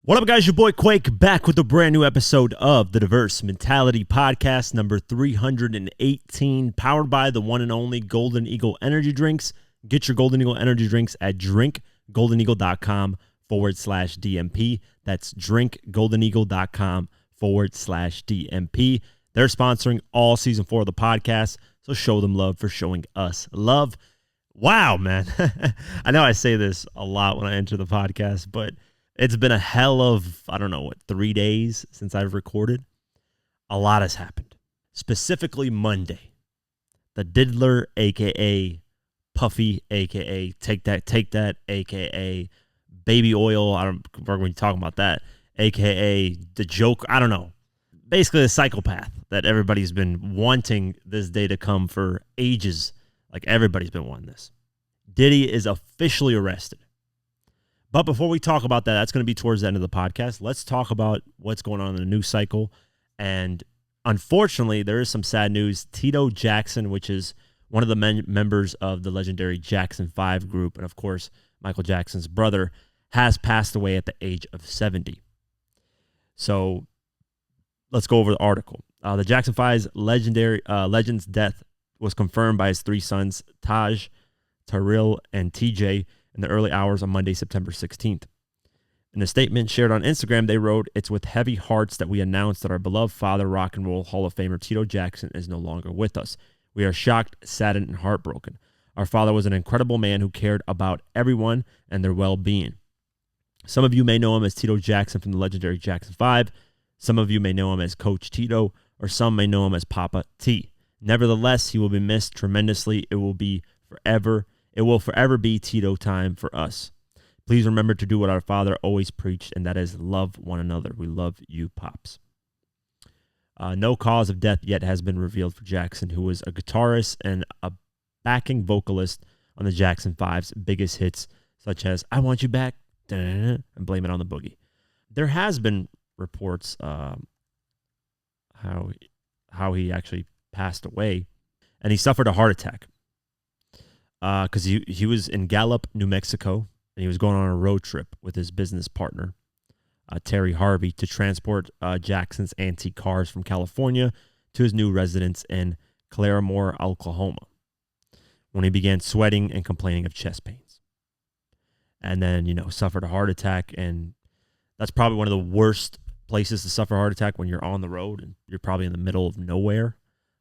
What up, guys? Your boy Quake back with a brand new episode of the Diverse Mentality Podcast, number 318, powered by the one and only Golden Eagle Energy Drinks. Get your Golden Eagle Energy Drinks at drinkgoldeneagle.com/DMP. That's drinkgoldeneagle.com/DMP. They're sponsoring all season 4 of the podcast, so show them love for showing us love. Wow, man. I know I say this a lot when I enter the podcast, but it's been a hell of, 3 days since I've recorded. A lot has happened. Specifically Monday, the Diddler, a.k.a. Puffy, a.k.a. Take That, a.k.a. Baby Oil. We're going to talk about that, a.k.a. The Joke. I don't know. Basically a psychopath that everybody's been wanting this day to come for ages. Like everybody's been wanting this. Diddy is officially arrested. But before we talk about that, that's going to be towards the end of the podcast. Let's talk about what's going on in the news cycle. And unfortunately, there is some sad news. Tito Jackson, which is one of the members of the legendary Jackson 5 group, and of course, Michael Jackson's brother, has passed away at the age of 70. So let's go over the article. The Jackson 5's legend's death was confirmed by his 3 sons, Taj, Tyrell, and TJay, in the early hours on Monday, September 16th. In a statement shared on Instagram, they wrote, "It's with heavy hearts that we announce that our beloved father, Rock and Roll Hall of Famer Tito Jackson, is no longer with us. We are shocked, saddened, and heartbroken. Our father was an incredible man who cared about everyone and their well-being. Some of you may know him as Tito Jackson from the legendary Jackson 5. Some of you may know him as Coach Tito, or some may know him as Papa T. Nevertheless, he will be missed tremendously. It will forever be Tito time for us. Please remember to do what our father always preached, and that is love one another. We love you, Pops." No cause of death yet has been revealed for Jackson, who was a guitarist and a backing vocalist on the Jackson 5's biggest hits, such as "I Want You Back" and "Blame It on the Boogie." There has been reports how he actually passed away, and he suffered a heart attack. Because he was in Gallup, New Mexico, and he was going on a road trip with his business partner, Terry Harvey, to transport Jackson's antique cars from California to his new residence in Claremore, Oklahoma, when he began sweating and complaining of chest pains. And then, suffered a heart attack, and that's probably one of the worst places to suffer a heart attack, when you're on the road and you're probably in the middle of nowhere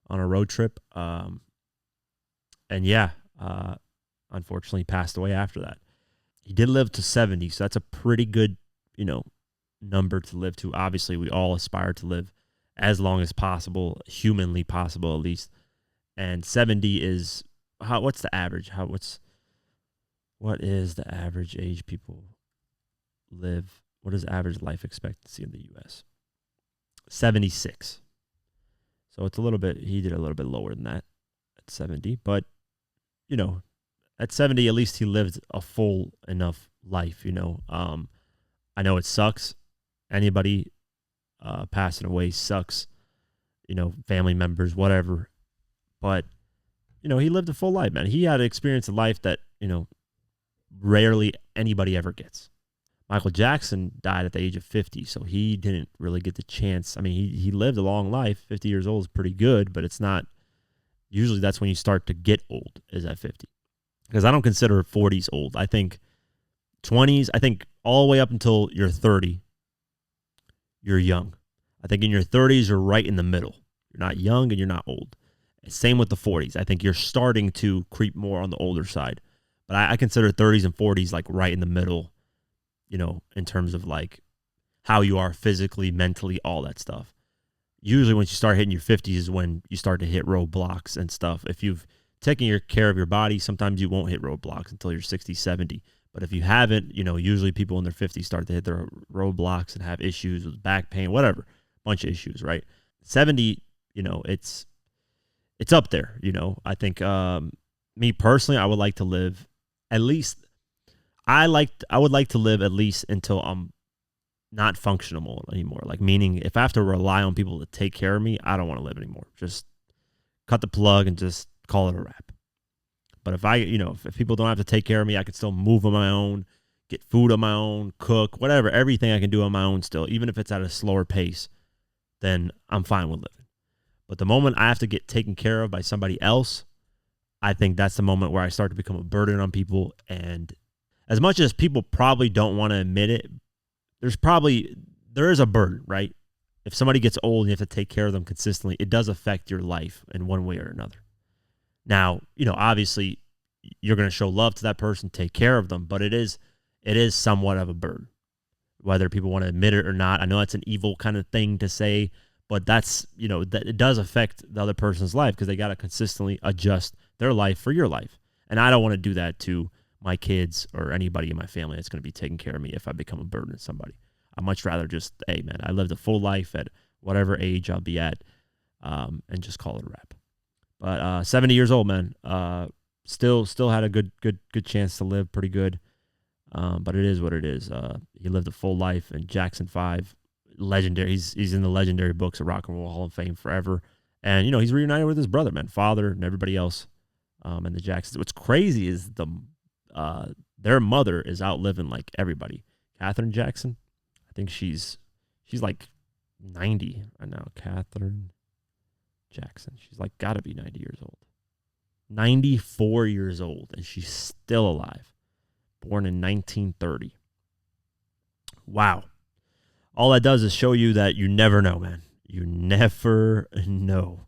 on a road trip. Unfortunately passed away after that. He did live to 70, so that's a pretty good, number to live to. Obviously, we all aspire to live as long as possible, humanly possible at least. And 70 is what's the average? What is the average age people live? What is average life expectancy in the US? 76. So it's he did a little bit lower than that at 70, but at 70, at least he lived a full enough life, I know it sucks. Anybody passing away sucks, family members, whatever. But, he lived a full life, man. He had experienced a life that, rarely anybody ever gets. Michael Jackson died at the age of 50, so he didn't really get the chance. I mean, he lived a long life. 50 years old is pretty good, but it's not. Usually that's when you start to get old, is at 50. Because I don't consider 40s old. I think 20s, all the way up until you're 30, you're young. I think in your 30s, you're right in the middle. You're not young and you're not old. Same with the 40s. I think you're starting to creep more on the older side. But I consider 30s and 40s like right in the middle, in terms of like how you are physically, mentally, all that stuff. Usually once you start hitting your 50s is when you start to hit roadblocks and stuff. If you've taking care of your body, sometimes you won't hit roadblocks until you're 60, 70. But if you haven't, usually people in their 50s start to hit their roadblocks and have issues with back pain, whatever, bunch of issues, right? 70, it's up there, I think me personally, I would like to live at least, I would like to live at least until I'm not functional anymore. Like, meaning if I have to rely on people to take care of me, I don't want to live anymore. Just cut the plug and just call it a wrap. But if if people don't have to take care of me, I can still move on my own, get food on my own, cook, whatever, everything I can do on my own still, even if it's at a slower pace, then I'm fine with living. But the moment I have to get taken care of by somebody else, I think that's the moment where I start to become a burden on people. And as much as people probably don't want to admit it, there is a burden, right? If somebody gets old and you have to take care of them consistently, it does affect your life in one way or another. Now, obviously you're going to show love to that person, take care of them, but it is somewhat of a burden, whether people want to admit it or not. I know that's an evil kind of thing to say, but that's, that it does affect the other person's life because they got to consistently adjust their life for your life. And I don't want to do that to my kids or anybody in my family that's going to be taking care of me if I become a burden to somebody. I'd much rather just, hey, man, I lived a full life at whatever age I'll be at, and just call it a wrap. But 70 years old, man, still had a good chance to live pretty good. But it is what it is. He lived a full life, and Jackson 5, legendary. He's in the legendary books of Rock and Roll Hall of Fame forever. And, he's reunited with his brother, man, father, and everybody else. And the Jacksons. What's crazy is their mother is outliving like everybody. Catherine Jackson, I think she's like 90 right now. Catherine Jackson, she's like got to be 90 years old. 94 years old, and she's still alive. Born in 1930. Wow. All that does is show you that you never know, man. You never know.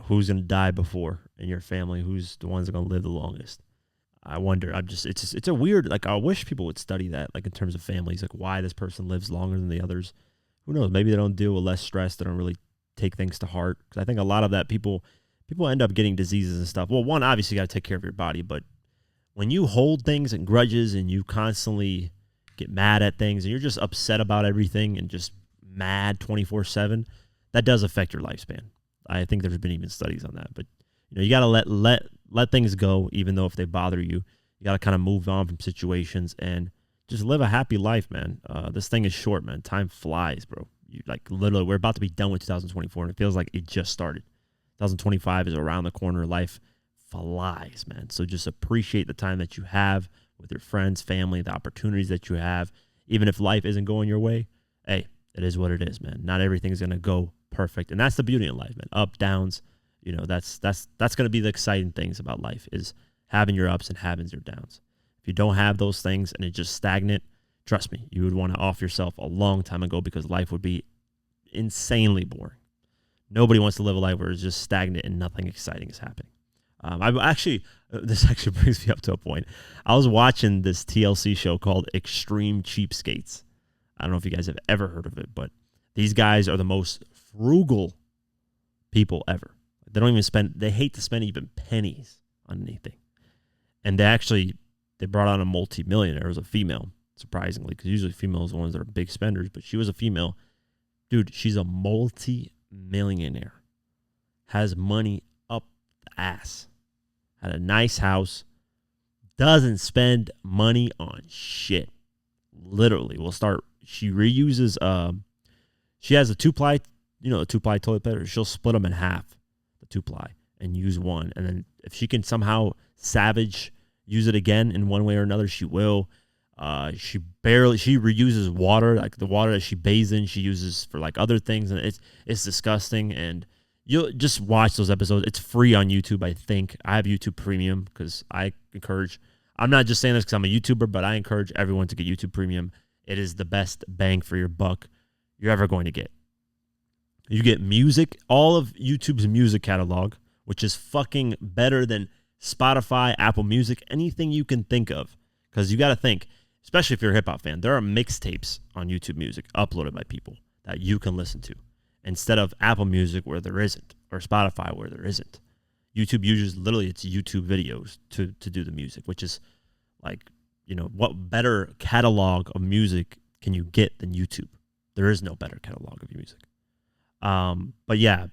Who's going to die before in your family, who's the ones that are going to live the longest. I wonder, it's a weird, like, I wish people would study that, like, in terms of families, like, why this person lives longer than the others. Who knows? Maybe they don't deal with less stress. They don't really take things to heart. Because I think a lot of that, people end up getting diseases and stuff. Well, one, obviously, you got to take care of your body, but when you hold things and grudges and you constantly get mad at things and you're just upset about everything and just mad 24/7, that does affect your lifespan. I think there's been even studies on that. But you got to let things go, even though if they bother you. You got to kind of move on from situations and just live a happy life, man. This thing is short, man. Time flies, bro. Literally, we're about to be done with 2024, and it feels like it just started. 2025 is around the corner. Life flies, man. So just appreciate the time that you have with your friends, family, the opportunities that you have. Even if life isn't going your way, hey, it is what it is, man. Not everything's going to go perfect. And that's the beauty in life, man. Up, downs, that's going to be the exciting things about life, is having your ups and having your downs. If you don't have those things and it's just stagnant, trust me, you would want to off yourself a long time ago, because life would be insanely boring. Nobody wants to live a life where it's just stagnant and nothing exciting is happening. This actually brings me up to a point. I was watching this TLC show called Extreme Cheapskates. I don't know if you guys have ever heard of it, but these guys are the most frugal people ever. They hate to spend even pennies on anything. And they brought on a multi-millionaire. It was a female, surprisingly, because usually females are the ones that are big spenders, but she was a female. Dude, she's a multi-millionaire. Has money up the ass. Had a nice house. Doesn't spend money on shit. Literally. She reuses, she has a two-ply toilet paper. She'll split them in half, the two-ply, and use one. And then if she can somehow use it again in one way or another, she will. She reuses water, like the water that she bathes in, she uses for like other things, and it's disgusting. And you'll just watch those episodes. It's free on YouTube, I think. I have YouTube Premium because I'm not just saying this because I'm a YouTuber, but I encourage everyone to get YouTube Premium. It is the best bang for your buck you're ever going to get. You get music, all of YouTube's music catalog, which is fucking better than Spotify, Apple Music, anything you can think of. Because you got to think, especially if you're a hip-hop fan, there are mixtapes on YouTube Music uploaded by people that you can listen to, instead of Apple Music where there isn't, or Spotify where there isn't. YouTube uses it's YouTube videos to do the music, which is like, what better catalog of music can you get than YouTube? There is no better catalog of music. But yeah,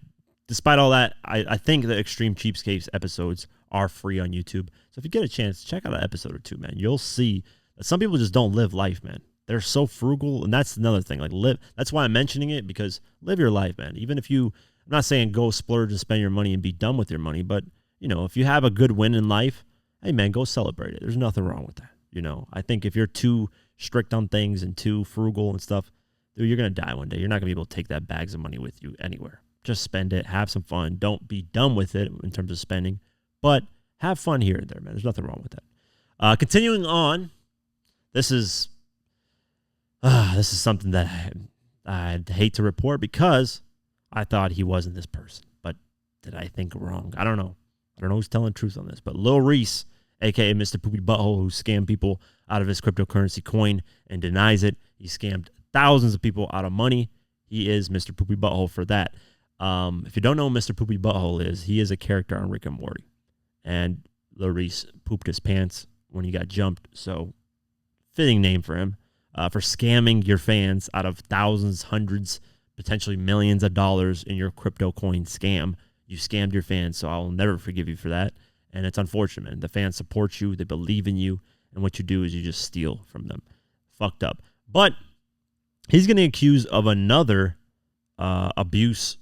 despite all that, I think the Extreme Cheapskates episodes are free on YouTube. So if you get a chance, check out an episode or two, man. You'll see that some people just don't live life, man. They're so frugal, and that's another thing. That's why I'm mentioning it, because live your life, man. Even if I'm not saying go splurge and spend your money and be done with your money, but if you have a good win in life, hey man, go celebrate it. There's nothing wrong with that. I think if you're too strict on things and too frugal and stuff, dude, you're going to die one day. You're not going to be able to take that bags of money with you anywhere. Just spend it, have some fun. Don't be dumb with it in terms of spending, but have fun here and there, man. There's nothing wrong with that. Continuing on, this is something that I'd hate to report because I thought he wasn't this person, but did I think wrong? I don't know. I don't know who's telling the truth on this, but Lil Reese, a.k.a. Mr. Poopy Butthole, who scammed people out of his cryptocurrency coin and denies it. He scammed thousands of people out of money. He is Mr. Poopy Butthole for that. If you don't know who Mr. Poopy Butthole is, he is a character on Rick and Morty. And Lil Reese pooped his pants when he got jumped, so fitting name for him. For scamming your fans out of thousands, hundreds, potentially millions of dollars in your crypto coin scam. You scammed your fans, so I'll never forgive you for that. And it's unfortunate, man. The fans support you. They believe in you. And what you do is you just steal from them. Fucked up. But he's getting accused of another abuse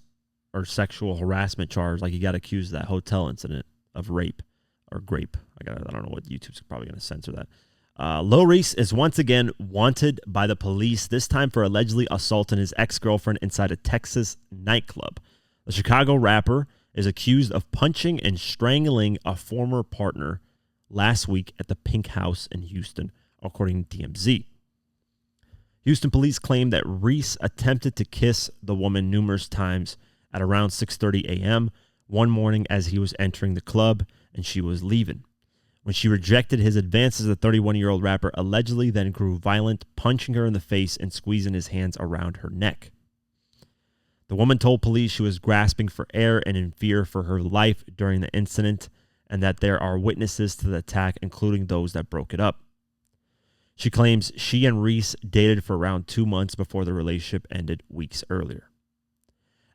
or sexual harassment charge. Like he got accused of that hotel incident of rape or grape. I don't know what YouTube's probably going to censor that. Lil Reese is once again wanted by the police, this time for allegedly assaulting his ex-girlfriend inside a Texas nightclub. The Chicago rapper is accused of punching and strangling a former partner last week at the Pink House in Houston, according to TMZ. Houston police claim that Reese attempted to kiss the woman numerous times at around 6:30 a.m. one morning as he was entering the club and she was leaving. When she rejected his advances, the 31-year-old rapper allegedly then grew violent, punching her in the face and squeezing his hands around her neck. The woman told police she was grasping for air and in fear for her life during the incident, and that there are witnesses to the attack, including those that broke it up. She claims she and Reese dated for around 2 months before the relationship ended weeks earlier.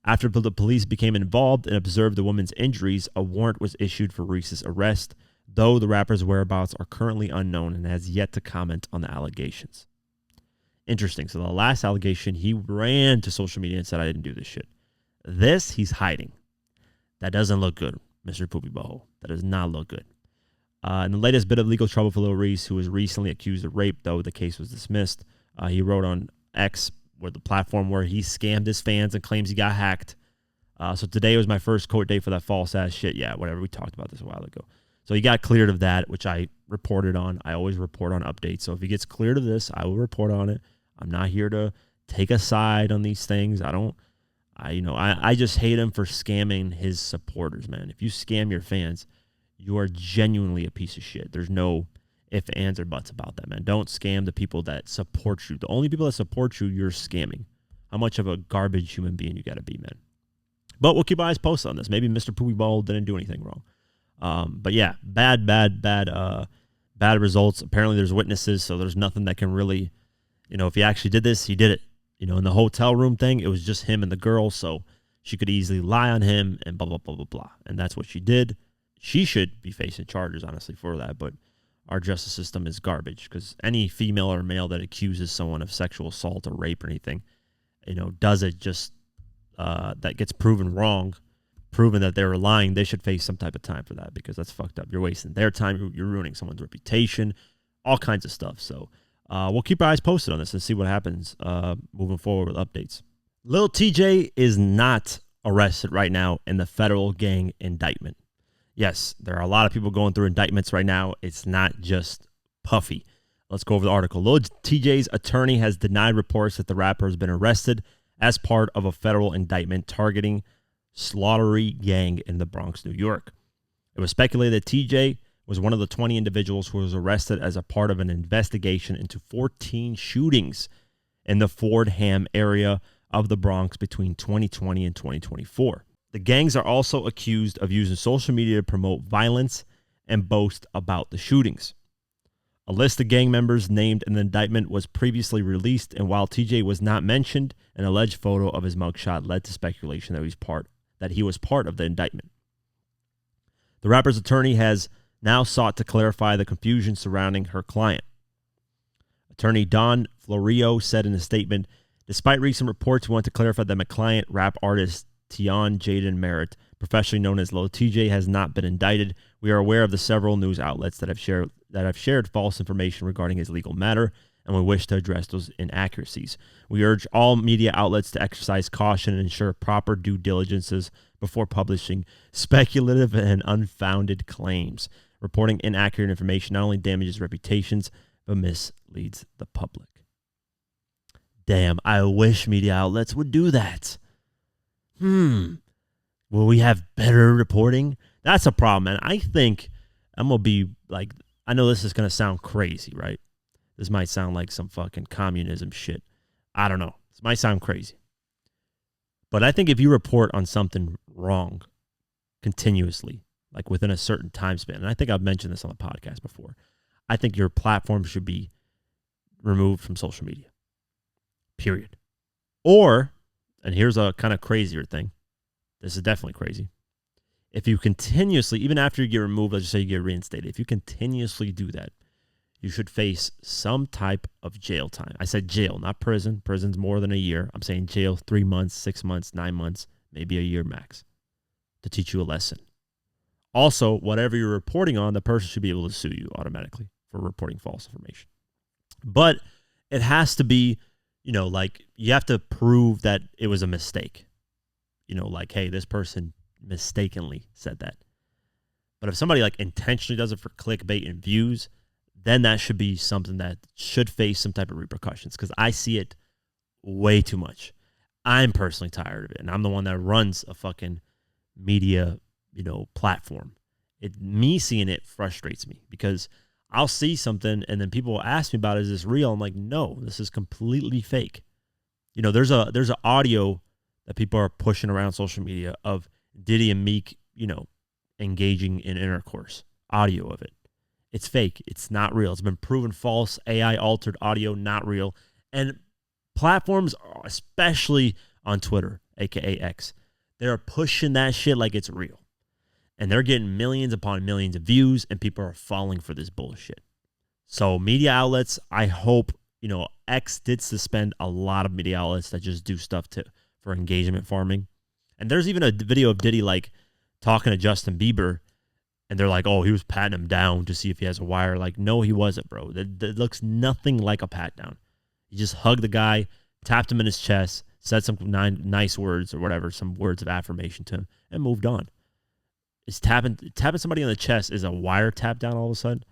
After the police became involved and observed the woman's injuries, a warrant was issued for Reese's arrest, though the rapper's whereabouts are currently unknown and has yet to comment on the allegations. Interesting. So the last allegation, he ran to social media and said, I didn't do this shit. This, he's hiding. That doesn't look good, Mr. Poopy Butthole. That does not look good. In the latest bit of legal trouble for Lil Reese, who was recently accused of rape, though the case was dismissed, he wrote on X, where the platform where he scammed his fans and claims he got hacked. So today was my first court date for that false ass shit. Yeah, whatever. We talked about this a while ago. So he got cleared of that, which I reported on. I always report on updates. So if he gets cleared of this, I will report on it. I'm not here to take a side on these things. I just hate him for scamming his supporters, man. If you scam your fans, you are genuinely a piece of shit. There's no ifs, ands, or buts about that, man. Don't scam the people that support you. The only people that support you, you're scamming. How much of a garbage human being you got to be, man. But we'll keep our eyes posted on this. Maybe Mr. Poopy Ball didn't do anything wrong. But yeah, bad results. Apparently there's witnesses, so there's nothing that can really, if he actually did this, he did it. In the hotel room thing, it was just him and the girl, so she could easily lie on him and blah, blah, blah, blah, blah. And that's what she did. She should be facing charges, honestly, for that, but our justice system is garbage because any female or male that accuses someone of sexual assault or rape or anything, does it just, that gets proven wrong, proven that they were lying, they should face some type of time for that because that's fucked up. You're wasting their time. You're ruining someone's reputation, all kinds of stuff. So we'll keep our eyes posted on this and see what happens moving forward with updates. Lil TJay is not arrested right now in the federal gang indictment. Yes, there are a lot of people going through indictments right now. It's not just Puffy. Let's go over the article. Lil TJay's attorney has denied reports that the rapper has been arrested as part of a federal indictment targeting Slaughtery gang in the Bronx, New York. It was speculated that TJ was one of the 20 individuals who was arrested as a part of an investigation into 14 shootings in the Fordham area of the Bronx between 2020 and 2024. The gangs are also accused of using social media to promote violence and boast about the shootings. A list of gang members named in the indictment was previously released, and while TJ was not mentioned, an alleged photo of his mugshot led to speculation that he was part of the indictment. The rapper's attorney has now sought to clarify the confusion surrounding her client. Attorney Don Florio said in a statement, despite recent reports, we want to clarify that my client, rap artist Tion Jaden Merritt, professionally known as Lil TJay, has not been indicted. We are aware of the several news outlets that have shared that have shared false information regarding his legal matter, and we wish to address those inaccuracies. We urge all media outlets to exercise caution and ensure proper due diligences before publishing speculative and unfounded claims. Reporting inaccurate information not only damages reputations, but misleads the public. Damn, I wish media outlets would do that. Will we have better reporting? That's a problem, man. I think I'm going to be like, I know this is going to sound crazy, right? This might sound like some fucking communism shit. I don't know. This might sound crazy. But I think if you report on something wrong continuously, like within a certain time span, and I think I've mentioned this on the podcast before, I think your platform should be removed from social media. Period. Or, and here's a kind of crazier thing. This is definitely crazy. If you continuously, even after you get removed, let's just say you get reinstated, if you continuously do that, you should face some type of jail time. I said jail, not prison. Prison's more than a year. I'm saying jail, 3 months, 6 months, 9 months, maybe a year max, to teach you a lesson. Also, whatever you're reporting on, the person should be able to sue you automatically for reporting false information. But it has to be, like you have to prove that it was a mistake. Like, hey, this person mistakenly said that. But if somebody like intentionally does it for clickbait and views, then that should be something that should face some type of repercussions, because I see it way too much. I'm personally tired of it, and I'm the one that runs a fucking media, platform. Me seeing it frustrates me, because I'll see something and then people will ask me about it, is this real? I'm like, no, this is completely fake. There's an audio that people are pushing around social media of Diddy and Meek, engaging in intercourse. Audio of it. It's fake. It's not real. It's been proven false. AI altered audio, not real. And platforms, especially on Twitter, aka X, they're pushing that shit like it's real. And they're getting millions upon millions of views, and people are falling for this bullshit. So media outlets, I hope, X did suspend a lot of media outlets that just do stuff for engagement farming. And there's even a video of Diddy like talking to Justin Bieber, and they're like, oh, he was patting him down to see if he has a wire. Like, no, he wasn't, bro. That looks nothing like a pat down. He just hugged the guy, tapped him in his chest, said some nice words or whatever, some words of affirmation to him, and moved on. Is tapping somebody on the chest is a wire tap down all of a sudden?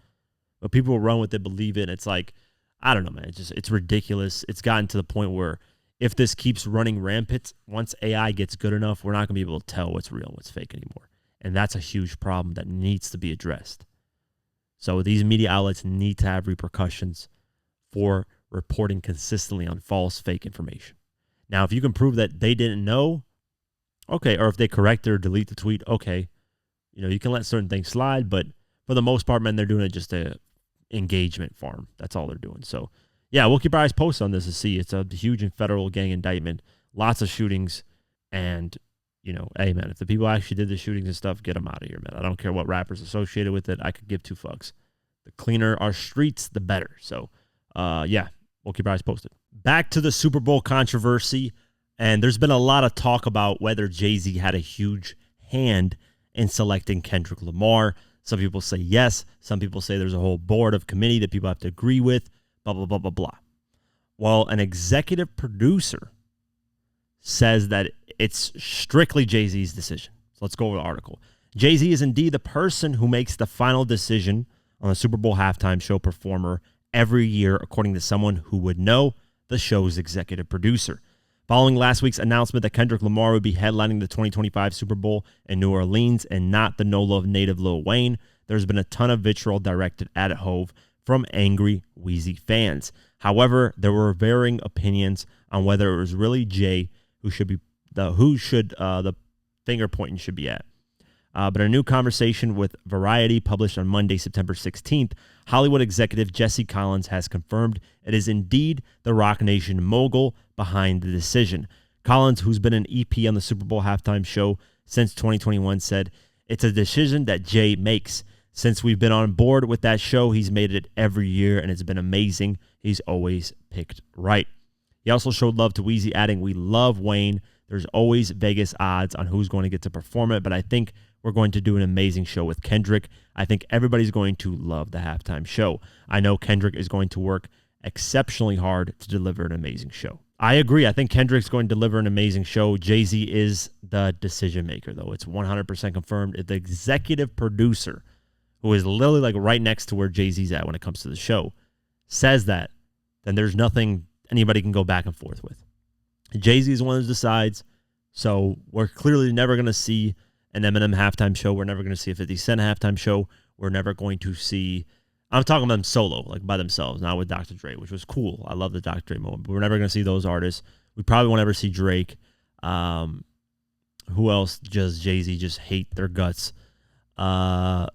But people will run with it, believe it. It's like, I don't know, man. It's ridiculous. It's gotten to the point where if this keeps running rampant, once AI gets good enough, we're not going to be able to tell what's real and what's fake anymore. And that's a huge problem that needs to be addressed. So these media outlets need to have repercussions for reporting consistently on false, fake information. Now, if you can prove that they didn't know, okay, or if they correct it or delete the tweet, okay, you can let certain things slide, but for the most part, man, they're doing it just to engagement farm. That's all they're doing. So, yeah, we'll keep our eyes posted on this to see. It's a huge and federal gang indictment, lots of shootings, and hey, man, if the people actually did the shootings and stuff, get them out of here, man. I don't care what rappers associated with it. I could give two fucks. The cleaner our streets, the better. So, yeah, we'll keep our eyes posted. Back to the Super Bowl controversy, and there's been a lot of talk about whether Jay-Z had a huge hand in selecting Kendrick Lamar. Some people say yes. Some people say there's a whole board of committee that people have to agree with, blah, blah, blah, blah, blah. Well, an executive producer says that it's strictly Jay-Z's decision. So let's go over the article. Jay-Z is indeed the person who makes the final decision on the Super Bowl halftime show performer every year, according to someone who would know, the show's executive producer. Following last week's announcement that Kendrick Lamar would be headlining the 2025 Super Bowl in New Orleans and not the No Love native Lil Wayne, there's been a ton of vitriol directed at Hove from angry Weezy fans. However, there were varying opinions on whether it was really Jay who the finger pointing should be at. But in a new conversation with Variety published on Monday, September 16th, Hollywood executive Jesse Collins has confirmed it is indeed the Roc Nation mogul behind the decision. Collins, who's been an EP on the Super Bowl halftime show since 2021, said, "It's a decision that Jay makes. Since we've been on board with that show, he's made it every year, and it's been amazing. He's always picked right." He also showed love to Weezy, adding, "We love Wayne. There's always Vegas odds on who's going to get to perform it, but I think we're going to do an amazing show with Kendrick. I think everybody's going to love the halftime show. I know Kendrick is going to work exceptionally hard to deliver an amazing show. I agree. I think Kendrick's going to deliver an amazing show. Jay-Z is the decision maker, though. It's 100% confirmed. The executive producer, who is literally like right next to where Jay-Z's at when it comes to the show, says that, then there's nothing anybody can go back and forth with. Jay-Z is one who decides, so we're clearly never going to see an Eminem halftime show. We're never going to see a 50 Cent halftime show. We're never going to see, I'm talking about them solo, like by themselves, not with Dr. Dre, which was cool. I love the Dr. Dre moment, but we're never going to see those artists. We probably won't ever see Drake. Who else does Jay-Z just hate their guts? I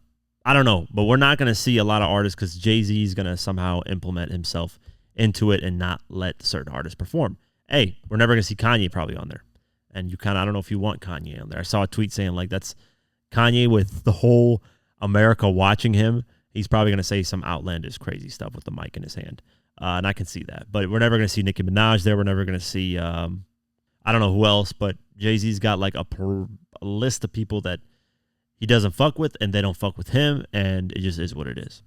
don't know, but we're not going to see a lot of artists because Jay-Z is going to somehow implement himself into it and not let certain artists perform. Hey, we're never going to see Kanye probably on there. And you kind of, I don't know if you want Kanye on there. I saw a tweet saying like that's Kanye with the whole America watching him. He's probably going to say some outlandish crazy stuff with the mic in his hand. And I can see that. But we're never going to see Nicki Minaj there. We're never going to see, I don't know who else, but Jay-Z's got like a list of people that he doesn't fuck with and they don't fuck with him. And it just is what it is.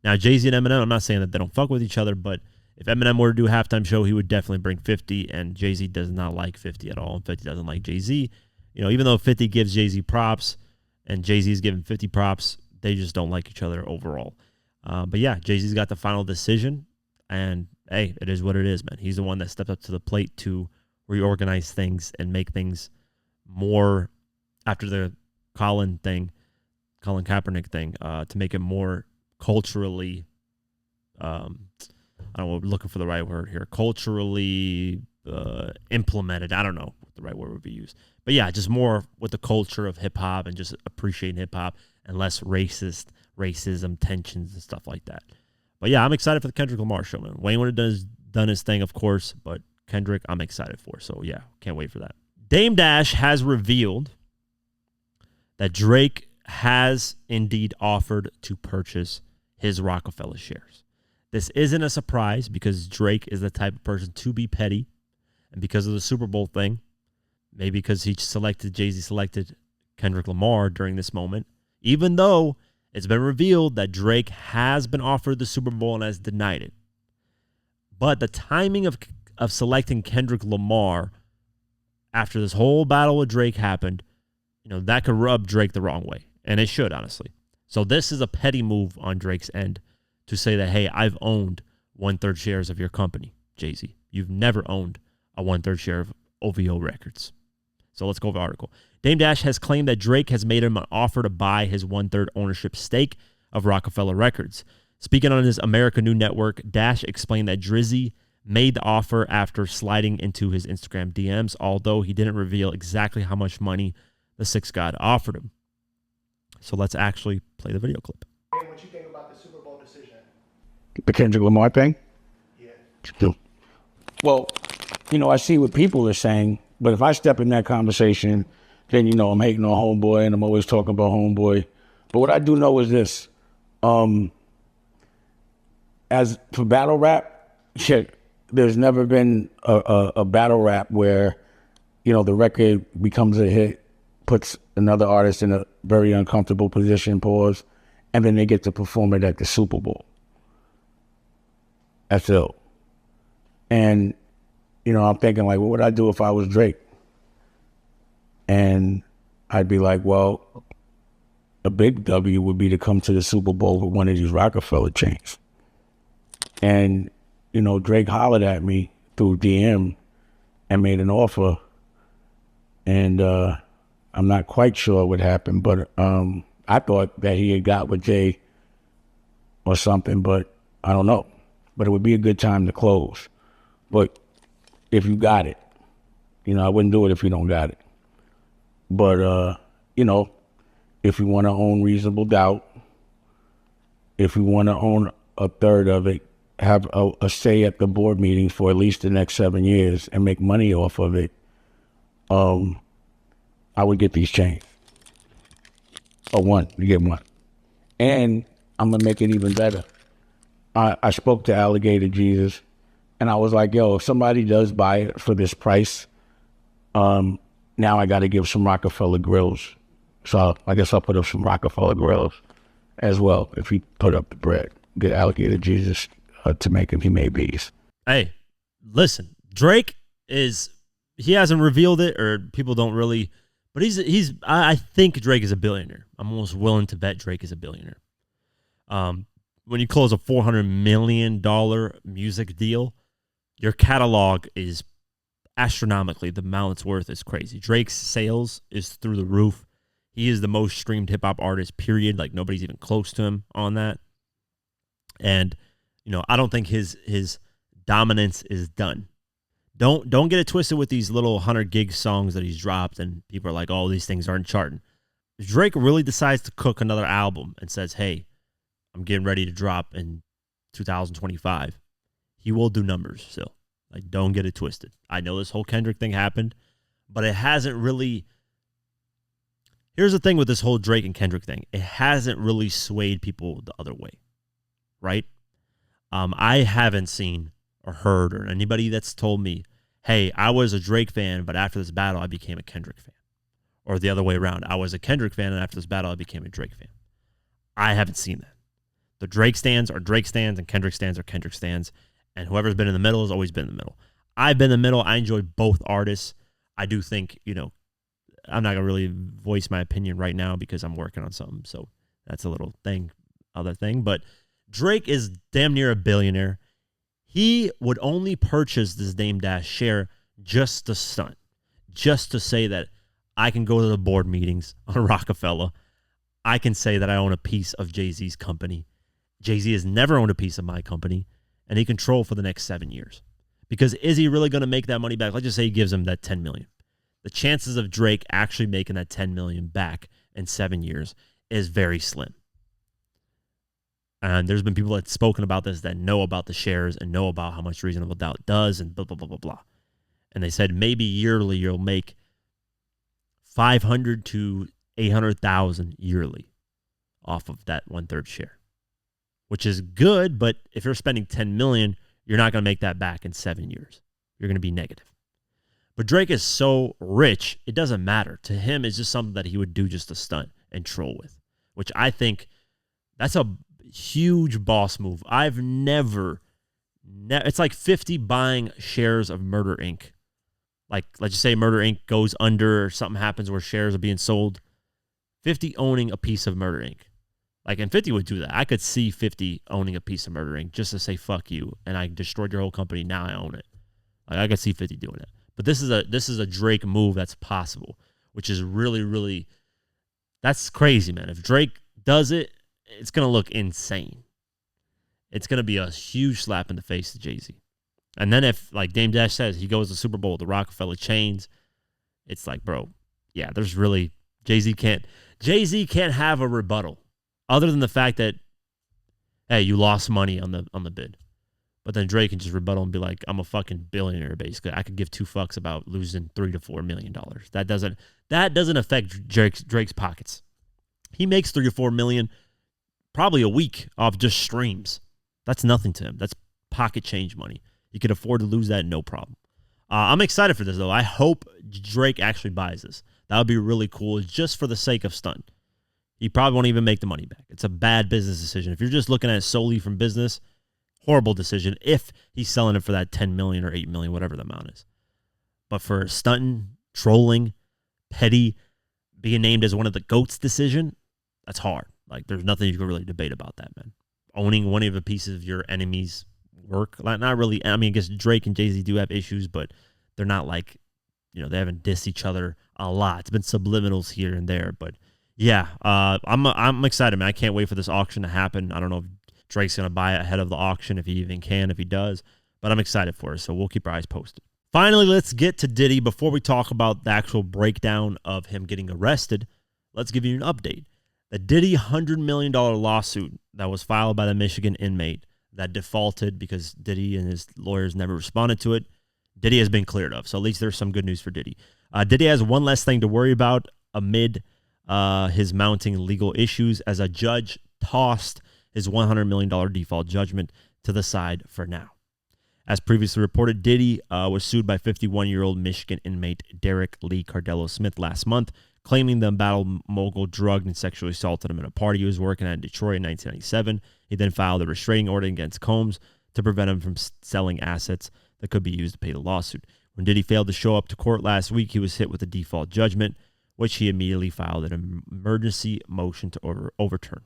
Now, Jay-Z and Eminem, I'm not saying that they don't fuck with each other, but if Eminem were to do a halftime show, he would definitely bring 50, and Jay-Z does not like 50 at all, and 50 doesn't like Jay-Z. You know, even though 50 gives Jay-Z props and Jay-Z's giving 50 props, they just don't like each other overall. But yeah, Jay-Z's got the final decision, and hey, it is what it is, man. He's the one that stepped up to the plate to reorganize things and make things more, after the Colin Kaepernick thing, to make it more culturally, I don't know, looking for the right word here, culturally implemented. I don't know what the right word would be used. But yeah, just more with the culture of hip-hop and just appreciating hip-hop and less racism, tensions, and stuff like that. But yeah, I'm excited for the Kendrick Lamar show, man. Wayne would have done his thing, of course, but Kendrick, I'm excited for. So yeah, can't wait for that. Dame Dash has revealed that Drake has indeed offered to purchase his Roc-A-Fella shares. This isn't a surprise because Drake is the type of person to be petty. And because of the Super Bowl thing, maybe because Jay-Z selected Kendrick Lamar during this moment, even though it's been revealed that Drake has been offered the Super Bowl and has denied it. But the timing of selecting Kendrick Lamar after this whole battle with Drake happened, you know, that could rub Drake the wrong way. And it should, honestly. So this is a petty move on Drake's end to say that, hey, I've owned 1/3 shares of your company, Jay-Z. You've never owned a 1/3 share of OVO Records. So let's go over the article. Dame Dash has claimed that Drake has made him an offer to buy his 1/3 ownership stake of Roc-A-Fella Records. Speaking on his America New Network, Dash explained that Drizzy made the offer after sliding into his Instagram DMs, although he didn't reveal exactly how much money the Six God offered him. So let's actually play the video clip. What you think about the Super Bowl decision? The Kendrick Lamar thing? Yeah. Well, you know, I see what people are saying, but if I step in that conversation, then, you know, I'm hating on Homeboy and I'm always talking about Homeboy. But what I do know is this. As for battle rap, shit, there's never been a battle rap where, you know, the record becomes a hit, puts another artist in a very uncomfortable position, pause, and then they get to perform it at the Super Bowl. That's ill. And, you know, I'm thinking like, what would I do if I was Drake? And I'd be like, well, a big W would be to come to the Super Bowl with one of these Roc-A-Fella chains. And, you know, Drake hollered at me through DM and made an offer. And I'm not quite sure what happened, but I thought that he had got with Jay or something, but I don't know. But it would be a good time to close. But if you got it, you know, I wouldn't do it if you don't got it. But, you know, if you want to own Reasonable Doubt, if you want to own 1/3 of it, have a say at the board meetings for at least the next 7 years and make money off of it, I would get these chains. You get one. And I'm going to make it even better. I spoke to Alligator Jesus, and I was like, yo, if somebody does buy it for this price, now I got to give some Roc-A-Fella grills So I guess I'll put up some Roc-A-Fella grills as well if he put up the bread. Get Alligator Jesus to make him. He made bees. Hey, listen, Drake he hasn't revealed it, or people don't really, but I think Drake is a billionaire. I'm almost willing to bet Drake is a billionaire. When you close a $400 million music deal, your catalog is astronomically, the amount it's worth is crazy. Drake's sales is through the roof. He is the most streamed hip hop artist, period. Like, nobody's even close to him on that. And, I don't think his dominance is done. Don't get it twisted with these little 100 gig songs that he's dropped and people are like, oh, these things aren't charting. If Drake really decides to cook another album and says, hey, I'm getting ready to drop in 2025, he will do numbers still. Like, don't get it twisted. I know this whole Kendrick thing happened, but it hasn't really. Here's the thing with this whole Drake and Kendrick thing. It hasn't really swayed people the other way, right? I haven't seen or heard or anybody that's told me, hey, I was a Drake fan, but after this battle, I became a Kendrick fan. Or the other way around. I was a Kendrick fan, and after this battle, I became a Drake fan. I haven't seen that. The Drake stands are Drake stands, and Kendrick stands are Kendrick stands. And whoever's been in the middle has always been in the middle. I've been in the middle. I enjoy both artists. I do think, I'm not going to really voice my opinion right now because I'm working on something. So that's a little other thing. But Drake is damn near a billionaire. He would only purchase this Dame Dash share just to stunt, just to say that I can go to the board meetings on Roc-A-Fella. I can say that I own a piece of Jay-Z's company. Jay-Z has never owned a piece of my company. And he control for the next 7 years. Because is he really going to make that money back? Let's just say he gives him that $10 million. The chances of Drake actually making that $10 million back in 7 years is very slim. And there's been people that have spoken about this that know about the shares and know about how much Reasonable Doubt does and blah, blah, blah, blah, blah. And they said maybe yearly you'll make $500,000 to $800,000 yearly off of that 1/3 share. Which is good, but if you're spending $10 million, you're not going to make that back in 7 years. You're going to be negative. But Drake is so rich, it doesn't matter. To him, it's just something that he would do just to stunt and troll with, which I think that's a huge boss move. I've never it's like 50 buying shares of Murder Inc. Like, let's just say Murder Inc. goes under or something happens where shares are being sold. 50 owning a piece of Murder Inc. Like, and 50 would do that. I could see 50 owning a piece of Murder Inc. just to say, fuck you, and I destroyed your whole company, now I own it. Like, I could see 50 doing it. But this is a Drake move that's possible, which is really, really, that's crazy, man. If Drake does it, it's going to look insane. It's going to be a huge slap in the face to Jay-Z. And then if, like Dame Dash says, he goes to the Super Bowl with the Roc-A-Fella chains, it's like, bro, yeah, there's really, Jay-Z can't have a rebuttal. Other than the fact that, hey, you lost money on the bid. But then Drake can just rebuttal and be like, I'm a fucking billionaire, basically. I could give two fucks about losing $3 to $4 million. That doesn't affect Drake's pockets. He makes $3 to $4 million probably a week off just streams. That's nothing to him. That's pocket change money. You could afford to lose that, no problem. I'm excited for this, though. I hope Drake actually buys this. That would be really cool, just for the sake of stunt. He probably won't even make the money back. It's a bad business decision. If you're just looking at it solely from business, horrible decision if he's selling it for that $10 million or $8 million, whatever the amount is. But for stunting, trolling, petty, being named as one of the GOATs decision, that's hard. Like, there's nothing you can really debate about that, man. Owning one of the pieces of your enemy's work, like, not really. I mean, I guess Drake and Jay-Z do have issues, but they're not like, they haven't dissed each other a lot. It's been subliminals here and there, but yeah, I'm excited, man. I can't wait for this auction to happen. I don't know if Drake's going to buy it ahead of the auction, if he even can, if he does. But I'm excited for it, so we'll keep our eyes posted. Finally, let's get to Diddy. Before we talk about the actual breakdown of him getting arrested, let's give you an update. The Diddy $100 million lawsuit that was filed by the Michigan inmate that defaulted because Diddy and his lawyers never responded to it, Diddy has been cleared of. So at least there's some good news for Diddy. Diddy has one less thing to worry about amid his mounting legal issues, as a judge tossed his $100 million default judgment to the side for now. As previously reported, Diddy was sued by 51-year-old Michigan inmate Derek Lee Cardello Smith last month, claiming the embattled mogul drugged and sexually assaulted him at a party he was working at in Detroit in 1997. He then filed a restraining order against Combs to prevent him from selling assets that could be used to pay the lawsuit. When Diddy failed to show up to court last week, he was hit with a default judgment, which he immediately filed an emergency motion to overturn.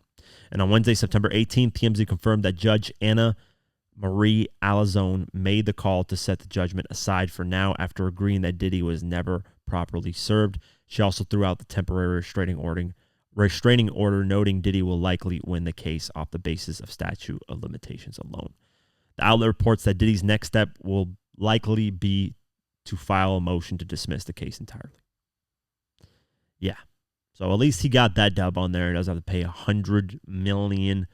And on Wednesday, September 18th, TMZ confirmed that Judge Anna Marie Alazone made the call to set the judgment aside for now after agreeing that Diddy was never properly served. She also threw out the temporary restraining order, noting Diddy will likely win the case off the basis of statute of limitations alone. The outlet reports that Diddy's next step will likely be to file a motion to dismiss the case entirely. Yeah. So at least he got that dub on there. He doesn't have to pay $100 million,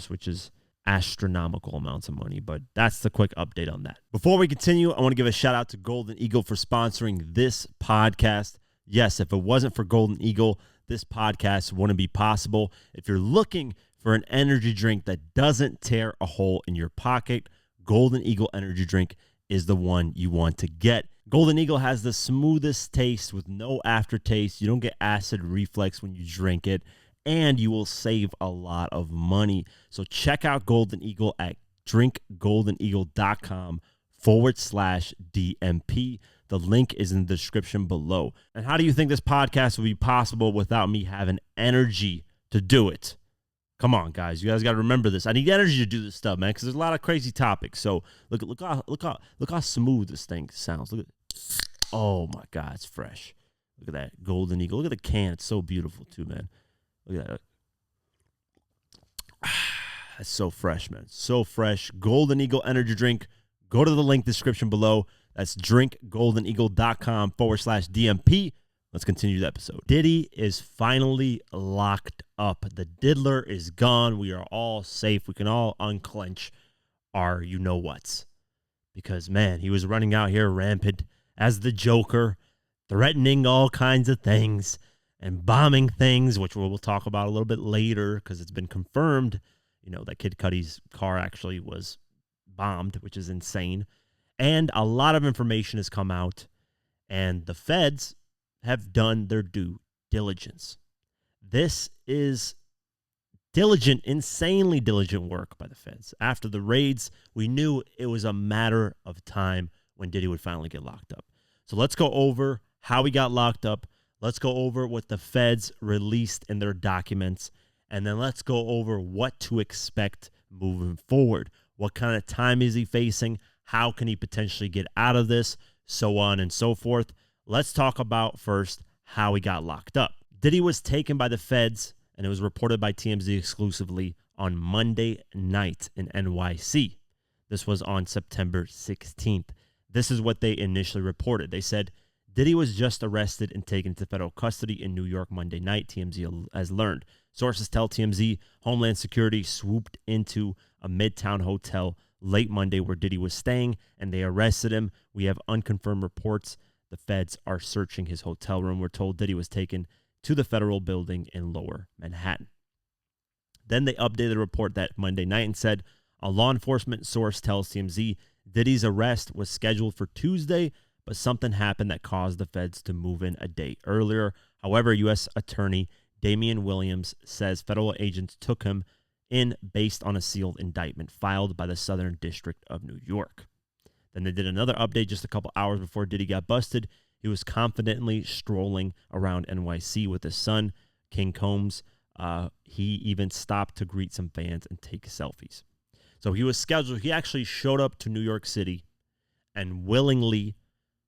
which is astronomical amounts of money. But that's the quick update on that. Before we continue, I want to give a shout out to Golden Eagle for sponsoring this podcast. Yes, if it wasn't for Golden Eagle, this podcast wouldn't be possible. If you're looking for an energy drink that doesn't tear a hole in your pocket, Golden Eagle energy drink is the one you want to get. Golden Eagle has the smoothest taste with no aftertaste. You don't get acid reflux when you drink it, and you will save a lot of money. So check out Golden Eagle at drinkgoldeneagle.com/DMP. The link is in the description below. And how do you think this podcast would be possible without me having energy to do it? Come on, guys. You guys got to remember this. I need energy to do this stuff, man, because there's a lot of crazy topics. So look how smooth this thing sounds. Look at, oh my God, it's fresh. Look at that Golden Eagle. Look at the can. It's so beautiful too, man. Look at that. That's so fresh, man. So fresh. Golden Eagle energy drink. Go to the link description below. That's drinkgoldeneagle.com/DMP. Let's continue the episode. Diddy is finally locked up. The diddler is gone. We are all safe. We can all unclench our you-know-whats. Because, man, he was running out here rampant as the Joker, threatening all kinds of things and bombing things, which we'll talk about a little bit later because it's been confirmed, that Kid Cudi's car actually was bombed, which is insane. And a lot of information has come out, and the feds have done their due diligence. This is insanely diligent work by the feds. After the raids, we knew it was a matter of time when Diddy would finally get locked up. So let's go over how he got locked up. Let's go over what the feds released in their documents. And then let's go over what to expect moving forward. What kind of time is he facing? How can he potentially get out of this? So on and so forth. Let's talk about first how he got locked up. Diddy was taken by the feds, and it was reported by TMZ exclusively on Monday night in NYC. This was on September 16th. This is what they initially reported. They said Diddy was just arrested and taken to federal custody in New York Monday night, TMZ has learned. Sources tell TMZ Homeland Security swooped into a Midtown hotel late Monday where Diddy was staying, and they arrested him. We have unconfirmed reports. The feds are searching his hotel room. We're told Diddy was taken to the federal building in Lower Manhattan. Then they updated the report that Monday night and said a law enforcement source tells TMZ Diddy's arrest was scheduled for Tuesday, but something happened that caused the feds to move in a day earlier. However, U.S. Attorney Damian Williams says federal agents took him in based on a sealed indictment filed by the Southern District of New York. Then they did another update just a couple hours before Diddy got busted. He was confidently strolling around NYC with his son, King Combs. He even stopped to greet some fans and take selfies. So he was scheduled. He actually showed up to New York City and willingly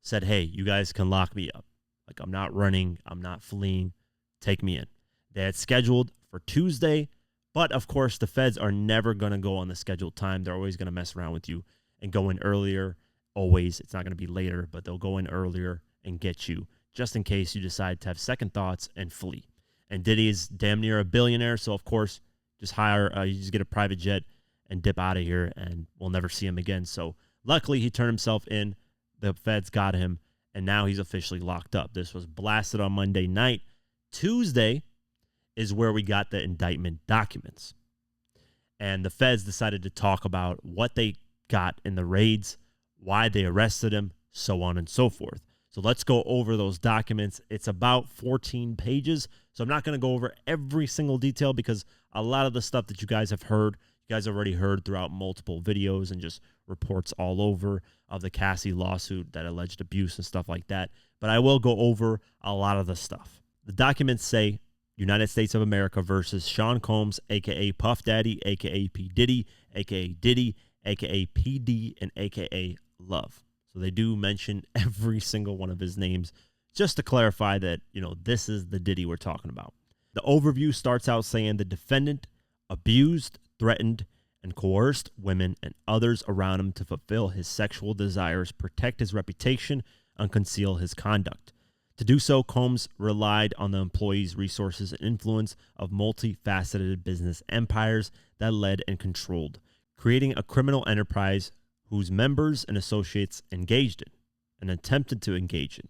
said, hey, you guys can lock me up. Like, I'm not running. I'm not fleeing. Take me in. They had scheduled for Tuesday, but of course the feds are never going to go on the scheduled time. They're always going to mess around with you and go in earlier. Always. It's not going to be later, but they'll go in earlier and get you just in case you decide to have second thoughts and flee. And Diddy is damn near a billionaire, so of course, just you just get a private jet and dip out of here, and we'll never see him again. So luckily, he turned himself in. The feds got him, and now he's officially locked up. This was blasted on Monday night. Tuesday is where we got the indictment documents. And the feds decided to talk about what they got in the raids, why they arrested him, so on and so forth. So let's go over those documents. It's about 14 pages. So I'm not going to go over every single detail because a lot of the stuff that you guys have heard, you guys already heard throughout multiple videos and just reports all over of the Cassie lawsuit, that alleged abuse and stuff like that. But I will go over a lot of the stuff. The documents say United States of America versus Sean Combs, a.k.a. Puff Daddy, a.k.a. P. Diddy, a.k.a. Diddy, a.k.a. PD, and a.k.a. Love. So they do mention every single one of his names just to clarify that, this is the Diddy we're talking about. The overview starts out saying the defendant abused, threatened, and coerced women and others around him to fulfill his sexual desires, protect his reputation, and conceal his conduct. To do so, Combs relied on the employees' resources and influence of multifaceted business empires that led and controlled, creating a criminal enterprise whose members and associates engaged in and attempted to engage in,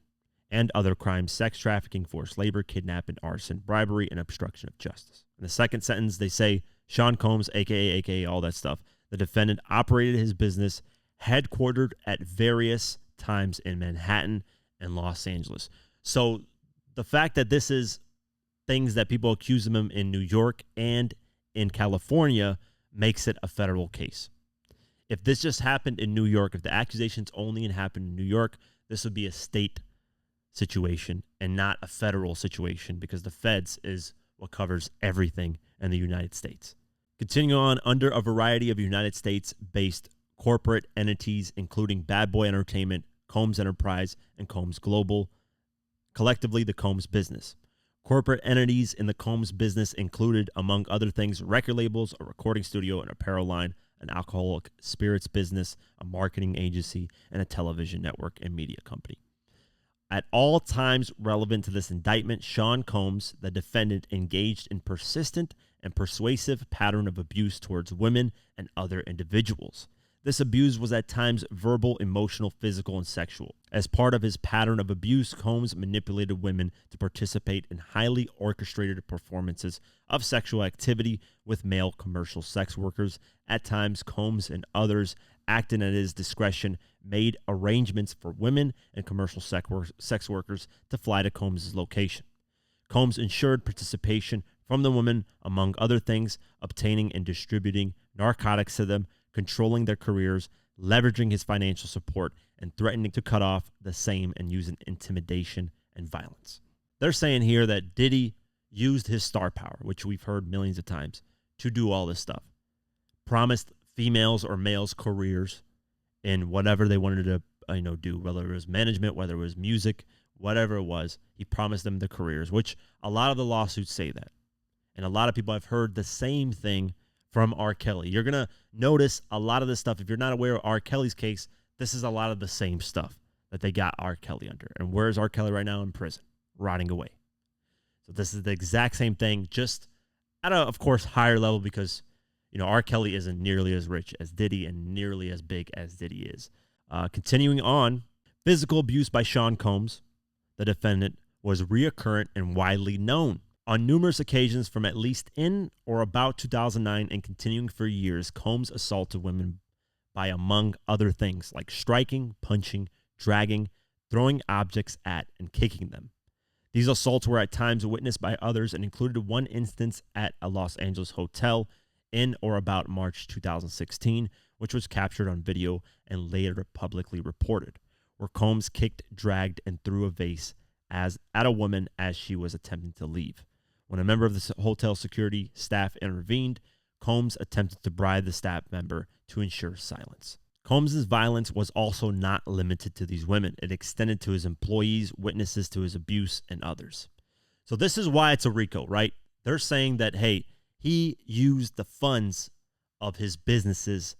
and other crimes: sex trafficking, forced labor, kidnapping, arson, bribery, and obstruction of justice. In the second sentence, they say Sean Combs, a.k.a. all that stuff, the defendant operated his business headquartered at various times in Manhattan and Los Angeles. So the fact that this is things that people accuse him in New York and in California makes it a federal case. If this just happened in New York, if the accusations only happened in New York, this would be a state situation and not a federal situation, because the feds is what covers everything in the United States. Continuing on, under a variety of United States-based corporate entities, including Bad Boy Entertainment, Combs Enterprise, and Combs Global, collectively the Combs Business. Corporate entities in the Combs Business included, among other things, record labels, a recording studio, an apparel line, an alcoholic spirits business, a marketing agency, and a television network and media company. At all times relevant to this indictment, Sean Combs, the defendant, engaged in persistent and persuasive pattern of abuse towards women and other individuals. This abuse was at times verbal, emotional, physical, and sexual. As part of his pattern of abuse, Combs manipulated women to participate in highly orchestrated performances of sexual activity with male commercial sex workers. At times, Combs and others, acting at his discretion, made arrangements for women and commercial sex workers to fly to Combs' location. Combs ensured participation from the women, among other things, obtaining and distributing narcotics to them, controlling their careers, leveraging his financial support, and threatening to cut off the same and using intimidation and violence. They're saying here that Diddy used his star power, which we've heard millions of times, to do all this stuff. Promised females or males careers in whatever they wanted to do, whether it was management, whether it was music, whatever it was. He promised them the careers, which a lot of the lawsuits say that. And a lot of people have heard the same thing from R. Kelly. You're going to notice a lot of this stuff. If you're not aware of R. Kelly's case, this is a lot of the same stuff that they got R. Kelly under. And where is R. Kelly right now? In prison, rotting away. So this is the exact same thing, just at a, of course, higher level, because, R. Kelly isn't nearly as rich as Diddy and nearly as big as Diddy is. Continuing on, physical abuse by Sean Combs, the defendant, was reoccurrent and widely known. On numerous occasions from at least in or about 2009 and continuing for years, Combs assaulted women by, among other things, like striking, punching, dragging, throwing objects at, and kicking them. These assaults were at times witnessed by others and included one instance at a Los Angeles hotel in or about March 2016, which was captured on video and later publicly reported, where Combs kicked, dragged, and threw a vase at a woman as she was attempting to leave. When a member of the hotel security staff intervened, Combs attempted to bribe the staff member to ensure silence. Combs' violence was also not limited to these women. It extended to his employees, witnesses to his abuse, and others. So this is why it's a RICO, right? They're saying that, hey, he used the funds of his businesses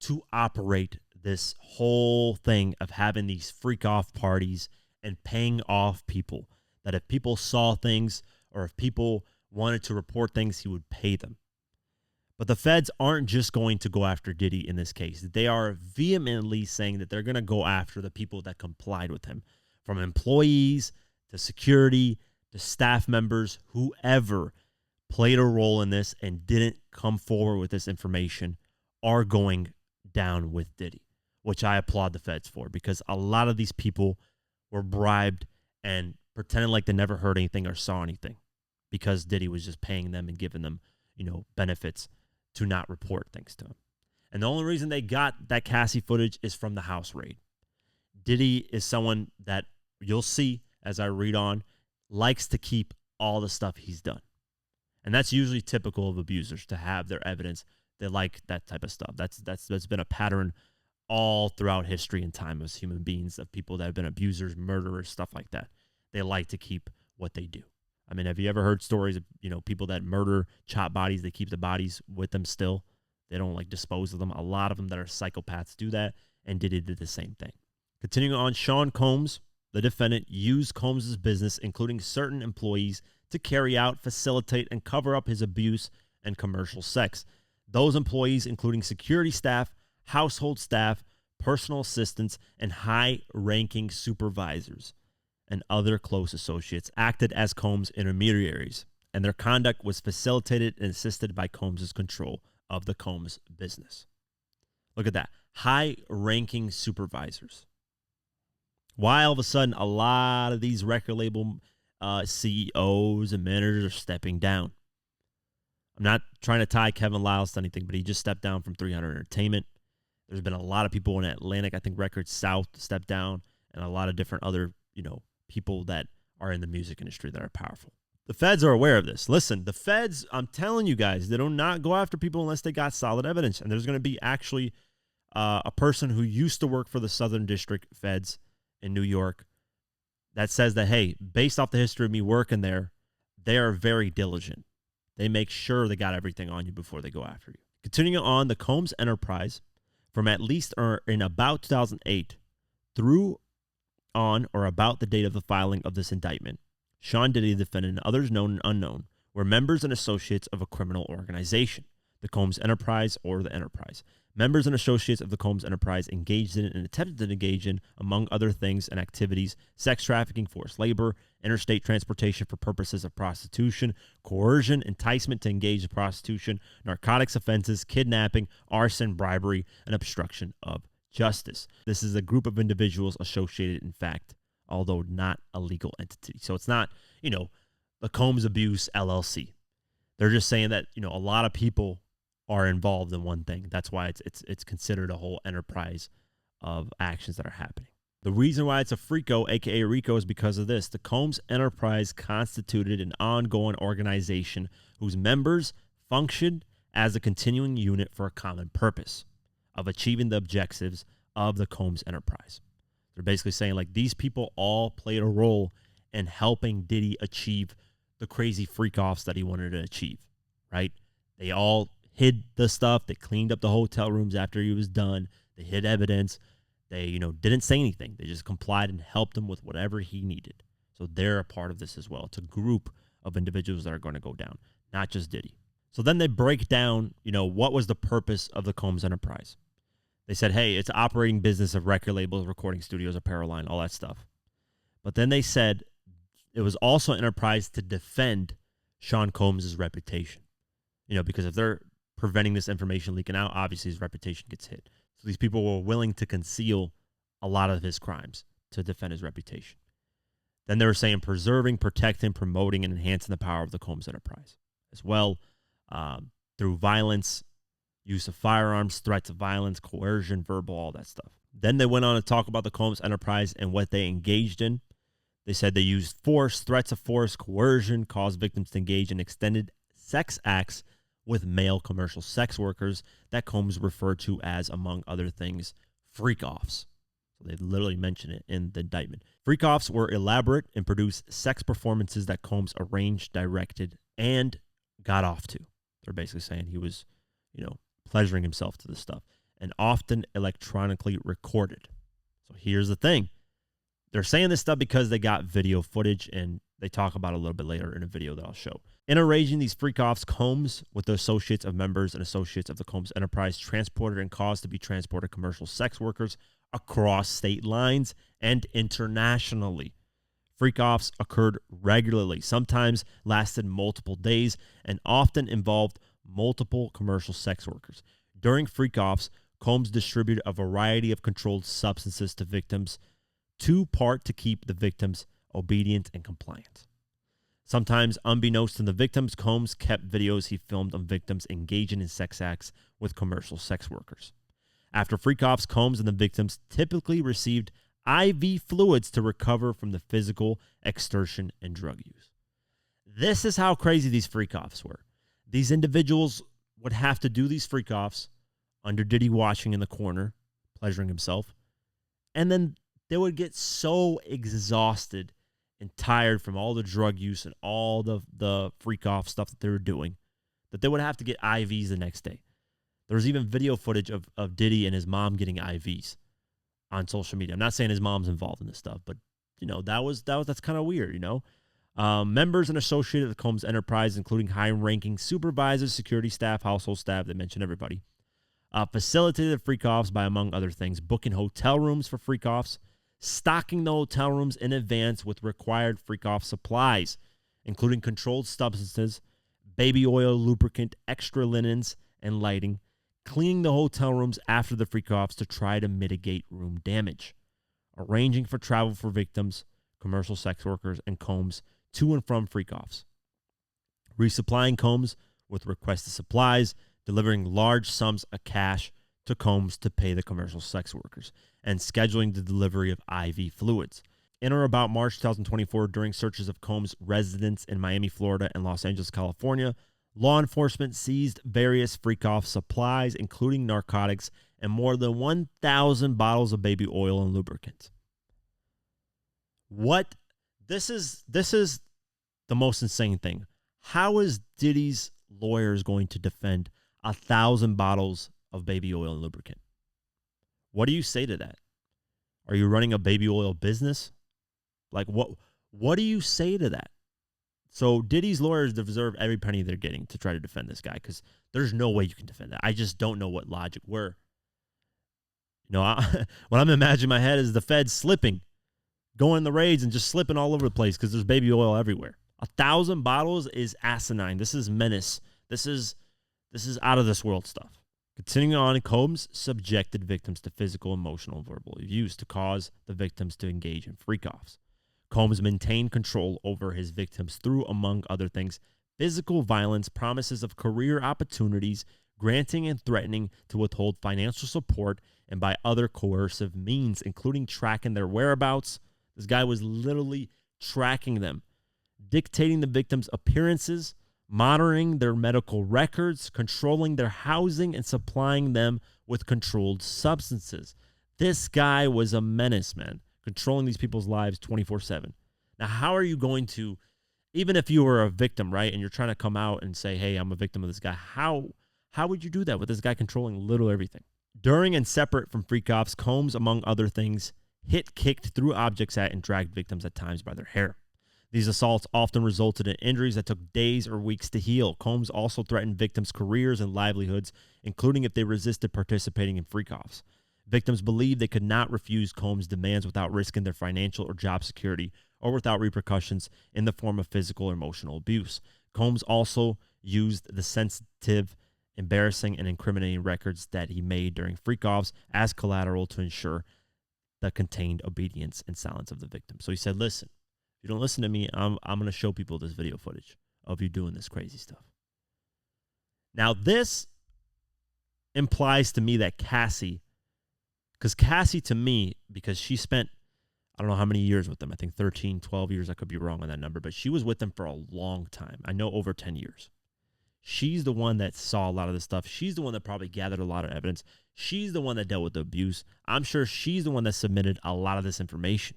to operate this whole thing of having these freak-off parties and paying off people. That if people saw things or if people wanted to report things, he would pay them. But the feds aren't just going to go after Diddy in this case. They are vehemently saying that they're going to go after the people that complied with him, from employees to security to staff members, whoever played a role in this and didn't come forward with this information are going down with Diddy, which I applaud the feds for, because a lot of these people were bribed and pretending like they never heard anything or saw anything because Diddy was just paying them and giving them, benefits to not report things to him. And the only reason they got that Cassie footage is from the house raid. Diddy is someone that you'll see as I read on, likes to keep all the stuff he's done. And that's usually typical of abusers, to have their evidence. They like that type of stuff. That's been a pattern all throughout history and time as human beings, of people that have been abusers, murderers, stuff like that. They like to keep what they do. I mean, have you ever heard stories of, people that murder, chop bodies, they keep the bodies with them still? They don't like dispose of them. A lot of them that are psychopaths do that, and Diddy did the same thing. Continuing on, Sean Combs, the defendant, used Combs' business, including certain employees, to carry out, facilitate, and cover up his abuse and commercial sex. Those employees, including security staff, household staff, personal assistants, and high-ranking supervisors and other close associates, acted as Combs' intermediaries, and their conduct was facilitated and assisted by Combs' control of the Combs business. Look at that. High-ranking supervisors. Why all of a sudden a lot of these record label CEOs and managers are stepping down? I'm not trying to tie Kevin Liles to anything, but he just stepped down from 300 Entertainment. There's been a lot of people in Atlantic, I think Records South stepped down, and a lot of different other, people that are in the music industry that are powerful. The feds are aware of this. Listen, the feds, I'm telling you guys, they do not go after people unless they got solid evidence. And there's going to be actually a person who used to work for the Southern District Feds in New York that says that, hey, based off the history of me working there, they are very diligent. They make sure they got everything on you before they go after you. Continuing on, the Combs enterprise from at least or in about 2008 through on or about the date of the filing of this indictment, Sean Diddy, the defendant, and others known and unknown were members and associates of a criminal organization, the Combs Enterprise or the Enterprise. Members and associates of the Combs Enterprise engaged in and attempted to engage in, among other things and activities, sex trafficking, forced labor, interstate transportation for purposes of prostitution, coercion, enticement to engage in prostitution, narcotics offenses, kidnapping, arson, bribery, and obstruction of justice. This is a group of individuals associated, in fact, although not a legal entity. So it's not, the Combs Abuse LLC. They're just saying that, a lot of people are involved in one thing. That's why it's considered a whole enterprise of actions that are happening. The reason why it's a FRICO, aka RICO, is because of this. The Combs Enterprise constituted an ongoing organization whose members functioned as a continuing unit for a common purpose of achieving the objectives of the Combs Enterprise. They're basically saying, like, these people all played a role in helping Diddy achieve the crazy freak-offs that he wanted to achieve, right? They all hid the stuff. They cleaned up the hotel rooms after he was done. They hid evidence. They, didn't say anything. They just complied and helped him with whatever he needed. So they're a part of this as well. It's a group of individuals that are going to go down, not just Diddy. So then they break down, what was the purpose of the Combs Enterprise. They said, hey, it's an operating business of record labels, recording studios, apparel line, all that stuff. But then they said it was also an enterprise to defend Sean Combs' reputation. Because if they're preventing this information leaking out, obviously his reputation gets hit. So these people were willing to conceal a lot of his crimes to defend his reputation. Then they were saying preserving, protecting, promoting, and enhancing the power of the Combs Enterprise as well, through violence, use of firearms, threats of violence, coercion, verbal, all that stuff. Then they went on to talk about the Combs Enterprise and what they engaged in. They said they used force, threats of force, coercion, caused victims to engage in extended sex acts with male commercial sex workers that Combs referred to as, among other things, freak-offs. So they literally mention it in the indictment. Freak-offs were elaborate and produced sex performances that Combs arranged, directed, and got off to. They're basically saying he was, pleasuring himself to this stuff, and often electronically recorded. So here's the thing. They're saying this stuff because they got video footage, and they talk about it a little bit later in a video that I'll show. In arranging these freak-offs, Combs, with the associates of members and associates of the Combs Enterprise, transported and caused to be transported commercial sex workers across state lines and internationally. Freak-offs occurred regularly, sometimes lasted multiple days, and often involved multiple commercial sex workers. During freak-offs, Combs distributed a variety of controlled substances to victims two-part to keep the victims obedient and compliant. Sometimes, unbeknownst to the victims, Combs kept videos he filmed of victims engaging in sex acts with commercial sex workers. After freak-offs, Combs and the victims typically received IV fluids to recover from the physical extortion and drug use. This is how crazy these freak-offs were. These individuals would have to do these freak-offs under Diddy watching in the corner, pleasuring himself, and then they would get so exhausted and tired from all the drug use and all the freak-off stuff that they were doing that they would have to get IVs the next day. There was even video footage of Diddy and his mom getting IVs on social media. I'm not saying his mom's involved in this stuff, but that's kind of weird, Members and associated with Combs' enterprise, including high-ranking supervisors, security staff, household staff, they mentioned everybody, facilitated freak-offs by, among other things, booking hotel rooms for freak-offs, stocking the hotel rooms in advance with required freak-off supplies, including controlled substances, baby oil, lubricant, extra linens, and lighting, cleaning the hotel rooms after the freak-offs to try to mitigate room damage, arranging for travel for victims, commercial sex workers, and Combs to and from freak-offs, resupplying Combs with requested supplies, delivering large sums of cash to Combs to pay the commercial sex workers, and scheduling the delivery of IV fluids. In or about March 2024, during searches of Combs' residence in Miami, Florida, and Los Angeles, California, law enforcement seized various freak-off supplies, including narcotics, and more than 1,000 bottles of baby oil and lubricant. What? This is the most insane thing. How is Diddy's lawyers going to defend 1,000 bottles of baby oil and lubricant? What do you say to that? Are you running a baby oil business? Like, what do you say to that? So Diddy's lawyers deserve every penny they're getting to try to defend this guy, because there's no way you can defend that. I just don't know what logic what I'm imagining in my head is the Feds slipping, going the raids and just slipping all over the place because there's baby oil everywhere. 1,000 bottles is asinine. This is menace. This is out of this world stuff. Continuing on, Combs subjected victims to physical, emotional, and verbal abuse to cause the victims to engage in freak-offs. Combs maintained control over his victims through, among other things, physical violence, promises of career opportunities, granting and threatening to withhold financial support, and by other coercive means, including tracking their whereabouts. This guy was literally tracking them, dictating the victims' appearances, monitoring their medical records, controlling their housing, and supplying them with controlled substances. This guy was a menace, man, controlling these people's lives 24/7. Now, how are you going to, even if you were a victim, right, and you're trying to come out and say, hey, I'm a victim of this guy, how would you do that with this guy controlling literally everything? During and separate from freak-offs, Combs, among other things, kicked, threw objects at, and dragged victims at times by their hair. These assaults often resulted in injuries that took days or weeks to heal. Combs also threatened victims' careers and livelihoods, including if they resisted participating in freak-offs. Victims believed they could not refuse Combs' demands without risking their financial or job security or without repercussions in the form of physical or emotional abuse. Combs also used the sensitive, embarrassing, and incriminating records that he made during freak-offs as collateral to ensure the contained obedience and silence of the victim. So he said, listen, if you don't listen to me, I'm going to show people this video footage of you doing this crazy stuff. Now, this implies to me that Cassie, to me, because she spent, I don't know how many years with them. I think 13, 12 years. I could be wrong on that number, but she was with them for a long time. I know over 10 years. She's the one that saw a lot of this stuff. She's the one that probably gathered a lot of evidence. She's the one that dealt with the abuse. I'm sure she's the one that submitted a lot of this information.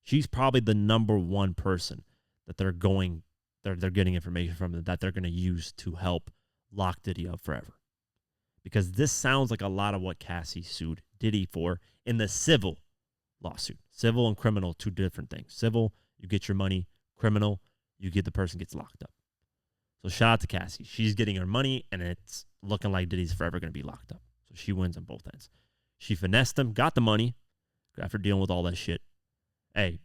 She's probably the number one person that they're getting information from, that they're going to use to help lock Diddy up forever. Because this sounds like a lot of what Cassie sued Diddy for in the civil lawsuit. Civil and criminal, two different things. Civil, you get your money. Criminal, the person gets locked up. So shout out to Cassie. She's getting her money, and it's looking like Diddy's forever going to be locked up. So she wins on both ends. She finessed him, got the money after dealing with all that shit. Hey,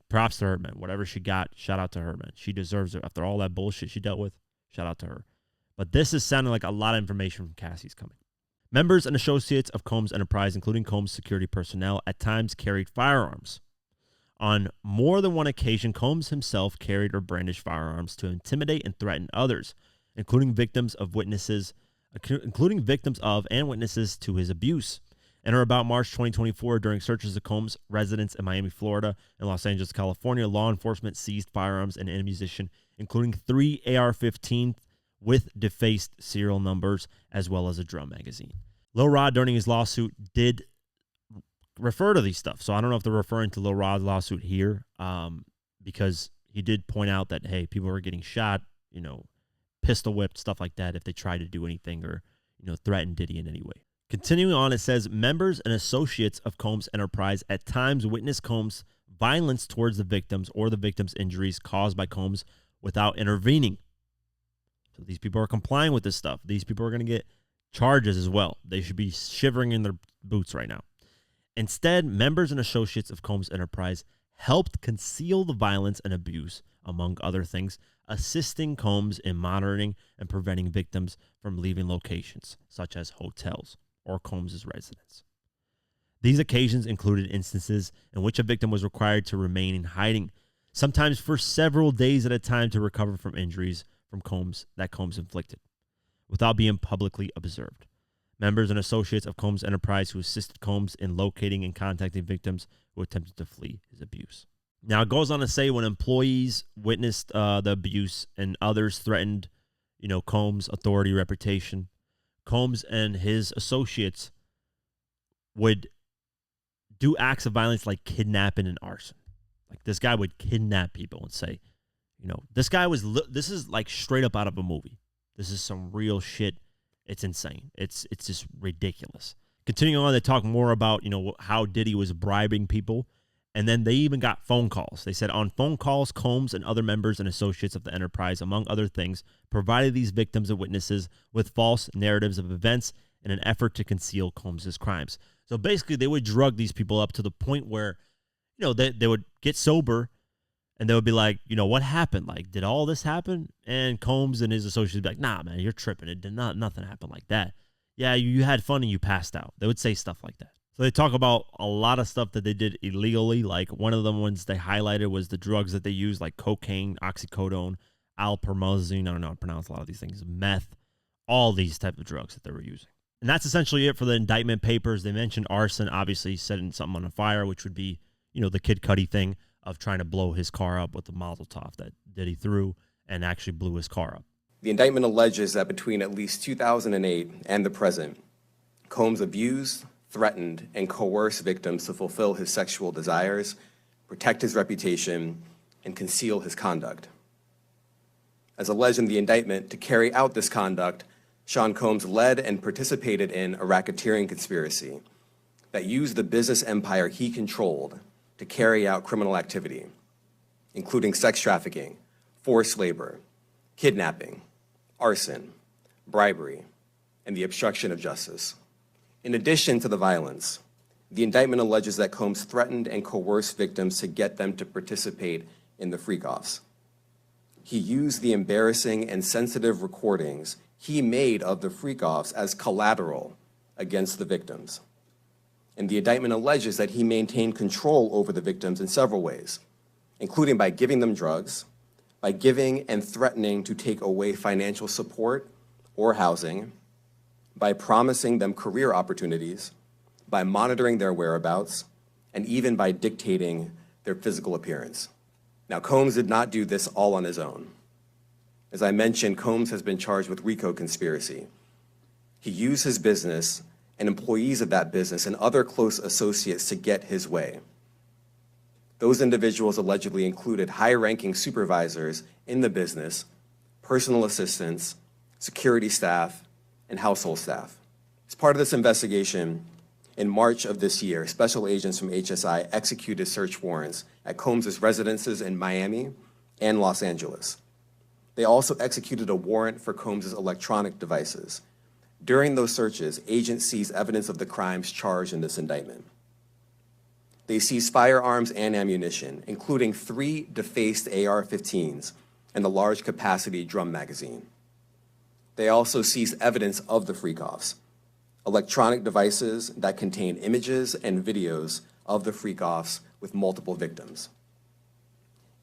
props to her, man. Whatever she got, shout out to her, man. She deserves it. After all that bullshit she dealt with, shout out to her. But this is sounding like a lot of information from Cassie's coming. Members and associates of Combs Enterprise, including Combs security personnel, at times carried firearms. On more than one occasion, Combs himself carried or brandished firearms to intimidate and threaten others, including victims of and witnesses to his abuse. And or about March 2024, during searches of Combs' residence in Miami, Florida, and Los Angeles, California, law enforcement seized firearms and ammunition, including 3 AR-15 with defaced serial numbers, as well as a drum magazine. Lil Rod, during his lawsuit, did refer to these stuff. So I don't know if they're referring to Lil Rod's lawsuit here, because he did point out that, hey, people were getting shot, pistol whipped, stuff like that, if they tried to do anything or, threaten Diddy in any way. Continuing on, it says, members and associates of Combs Enterprise at times witnessed Combs' violence towards the victims or the victims' injuries caused by Combs without intervening. So these people are complying with this stuff. These people are going to get charges as well. They should be shivering in their boots right now. Instead, members and associates of Combs Enterprise helped conceal the violence and abuse, among other things, assisting Combs in monitoring and preventing victims from leaving locations, such as hotels or Combs' residence. These occasions included instances in which a victim was required to remain in hiding, sometimes for several days at a time, to recover from injuries from Combs inflicted, without being publicly observed. Members and associates of Combs Enterprise who assisted Combs in locating and contacting victims who attempted to flee his abuse. Now, it goes on to say when employees witnessed the abuse and others threatened, Combs' authority, reputation, Combs and his associates would do acts of violence like kidnapping and arson. Like, this guy would kidnap people and say, this is like straight up out of a movie. This is some real shit. It's insane. It's just ridiculous. Continuing on, they talk more about, how Diddy was bribing people. And then they even got phone calls. They said on phone calls, Combs and other members and associates of the enterprise, among other things, provided these victims and witnesses with false narratives of events in an effort to conceal Combs' crimes. So basically, they would drug these people up to the point where, they would get sober and they would be like, what happened? Like, did all this happen? And Combs and his associates would be like, nah, man, you're tripping. It did nothing happened like that. Yeah, you had fun and you passed out. They would say stuff like that. So they talk about a lot of stuff that they did illegally. Like, one of the ones they highlighted was the drugs that they used, like cocaine, oxycodone, alpromazine. I don't know how to pronounce a lot of these things. Meth, all these type of drugs that they were using. And that's essentially it for the indictment papers. They mentioned arson, obviously setting something on fire, which would be, the Kid Cudi thing of trying to blow his car up with the Mazel Tov that Diddy threw and actually blew his car up. The indictment alleges that between at least 2008 and the present, Combs abused, threatened, and coerced victims to fulfill his sexual desires, protect his reputation, and conceal his conduct. As alleged in the indictment, to carry out this conduct, Sean Combs led and participated in a racketeering conspiracy that used the business empire he controlled to carry out criminal activity, including sex trafficking, forced labor, kidnapping, arson, bribery, and the obstruction of justice. In addition to the violence, the indictment alleges that Combs threatened and coerced victims to get them to participate in the freak-offs. He used the embarrassing and sensitive recordings he made of the freak-offs as collateral against the victims. And the indictment alleges that he maintained control over the victims in several ways, including by giving them drugs, by giving and threatening to take away financial support or housing, by promising them career opportunities, by monitoring their whereabouts, and even by dictating their physical appearance. Now, Combs did not do this all on his own. As I mentioned, Combs has been charged with RICO conspiracy. He used his business and employees of that business and other close associates to get his way. Those individuals allegedly included high-ranking supervisors in the business, personal assistants, security staff, and household staff. As part of this investigation, in March of this year, special agents from HSI executed search warrants at Combs' residences in Miami and Los Angeles. They also executed a warrant for Combs' electronic devices. During those searches, agents seized evidence of the crimes charged in this indictment. They seized firearms and ammunition, including 3 defaced AR-15s and a large-capacity drum magazine. They also seized evidence of the freak-offs, electronic devices that contain images and videos of the freak-offs with multiple victims.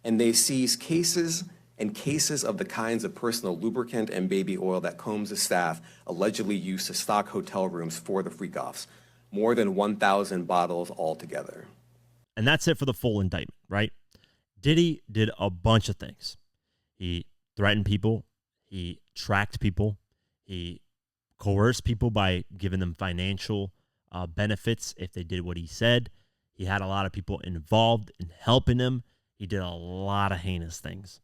And they seized cases and cases of the kinds of personal lubricant and baby oil that Combs' staff allegedly used to stock hotel rooms for the freak-offs, more than 1,000 bottles altogether. And that's it for the full indictment, right? Diddy did a bunch of things. He threatened people. He tracked people. He coerced people by giving them financial benefits if they did what he said. He had a lot of people involved in helping him. He did a lot of heinous things.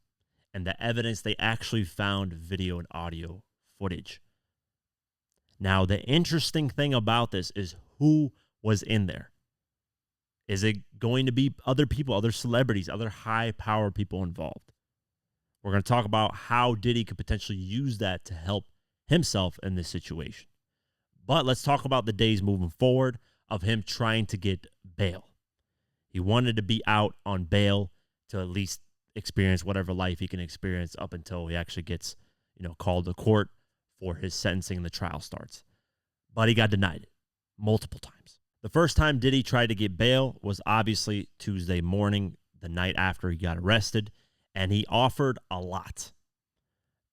And the evidence, they actually found video and audio footage. Now, the interesting thing about this is who was in there. Is it going to be other people, other celebrities, other high-power people involved? We're going to talk about how Diddy could potentially use that to help himself in this situation. But let's talk about the days moving forward of him trying to get bail. He wanted to be out on bail to at least experience whatever life he can experience up until he actually gets, called to court for his sentencing and the trial starts. But he got denied it multiple times. The first time Diddy tried to get bail was obviously Tuesday morning, the night after he got arrested, and he offered a lot.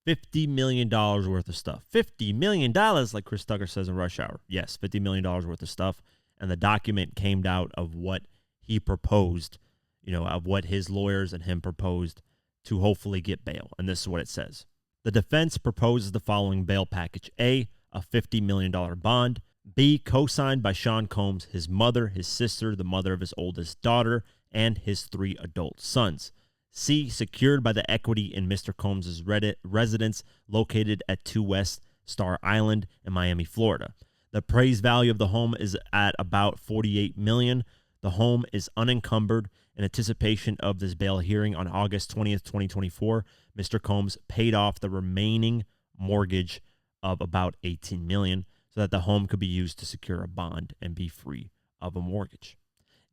$50 million worth of stuff. $50 million, like Chris Tucker says in Rush Hour. Yes, $50 million worth of stuff. And the document came out of what he proposed, of what his lawyers and him proposed to hopefully get bail. And this is what it says. The defense proposes the following bail package. A $50 million bond. B, co-signed by Sean Combs, his mother, his sister, the mother of his oldest daughter, and his 3 adult sons. C, secured by the equity in Mr. Combs' residence located at 2 West Star Island in Miami, Florida. The appraised value of the home is at about $48 million. The home is unencumbered. In anticipation of this bail hearing on August 20th, 2024, Mr. Combs paid off the remaining mortgage of about $18 million so that the home could be used to secure a bond and be free of a mortgage.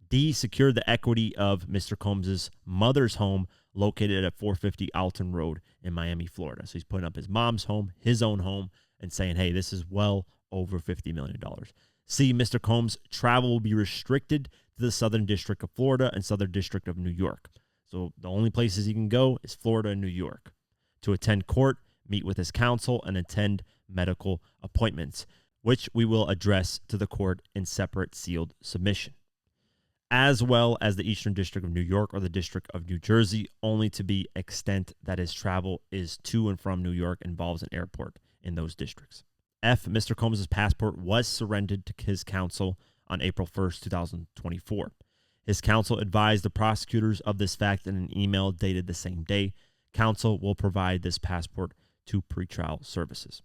D, secured the equity of Mr. Combs' mother's home located at 450 Alton Road in Miami, Florida. So he's putting up his mom's home, his own home, and saying, hey, this is well over $50 million. C, Mr. Combs' travel will be restricted to the Southern District of Florida and Southern District of New York. So the only places he can go is Florida and New York to attend court, meet with his counsel, and attend medical appointments, which we will address to the court in separate sealed submission, as well as the Eastern District of New York or the District of New Jersey, only to the extent that his travel is to and from New York involves an airport in those districts. F, Mr. Combs' passport was surrendered to his counsel on April 1st, 2024. His counsel advised the prosecutors of this fact in an email dated the same day. Counsel will provide this passport to pretrial services.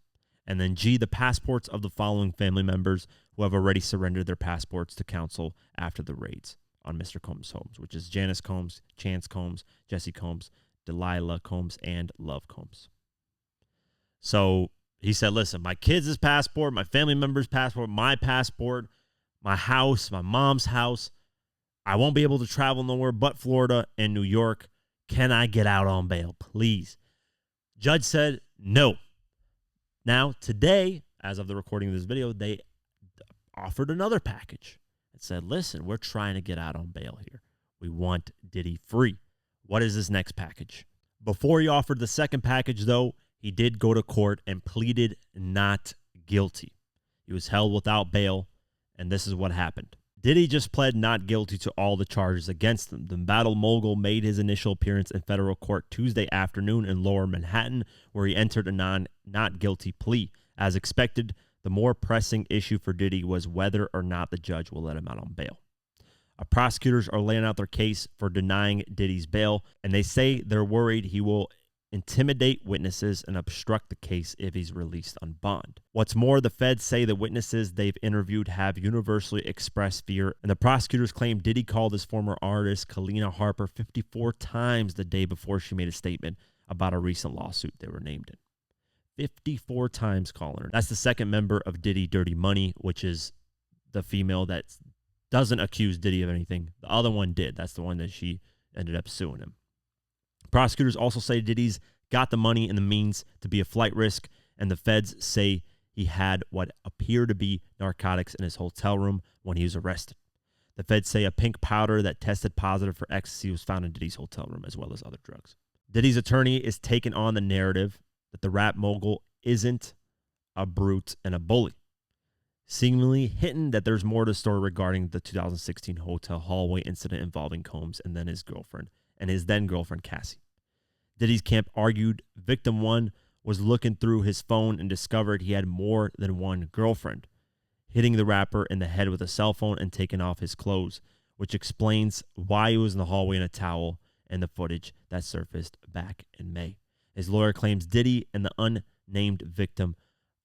And then G, the passports of the following family members who have already surrendered their passports to counsel after the raids on Mr. Combs' homes, which is Janice Combs, Chance Combs, Jesse Combs, Delilah Combs, and Love Combs. So he said, listen, my kids' passport, my family member's passport, my passport, my house, my mom's house, I won't be able to travel nowhere but Florida and New York. Can I get out on bail, please? Judge said no. Now, today, as of the recording of this video, they offered another package. It said, listen, we're trying to get out on bail here. We want Diddy free. What is this next package? Before he offered the second package, though, he did go to court and pleaded not guilty. He was held without bail, and this is what happened. Diddy just pled not guilty to all the charges against him. The Battle Mogul made his initial appearance in federal court Tuesday afternoon in Lower Manhattan, where he entered a not guilty plea. As expected, the more pressing issue for Diddy was whether or not the judge will let him out on bail. Prosecutors are laying out their case for denying Diddy's bail, and they say they're worried he will intimidate witnesses and obstruct the case if he's released on bond. What's more, the feds say the witnesses they've interviewed have universally expressed fear, and the prosecutors claim Diddy called his former artist, Kalina Harper, 54 times the day before she made a statement about a recent lawsuit they were named in. 54 times calling her. That's the second member of Diddy Dirty Money, which is the female that doesn't accuse Diddy of anything. The other one did. That's the one that she ended up suing him. Prosecutors also say Diddy's got the money and the means to be a flight risk, and the feds say he had what appeared to be narcotics in his hotel room when he was arrested. The feds say a pink powder that tested positive for ecstasy was found in Diddy's hotel room, as well as other drugs. Diddy's attorney is taking on the narrative that the rap mogul isn't a brute and a bully, seemingly hinting that there's more to the story regarding the 2016 hotel hallway incident involving Combs and then his then girlfriend Cassie. Diddy's camp argued victim one was looking through his phone and discovered he had more than one girlfriend, hitting the rapper in the head with a cell phone and taking off his clothes, which explains why he was in the hallway in a towel and the footage that surfaced back in May. His lawyer claims Diddy and the unnamed victim,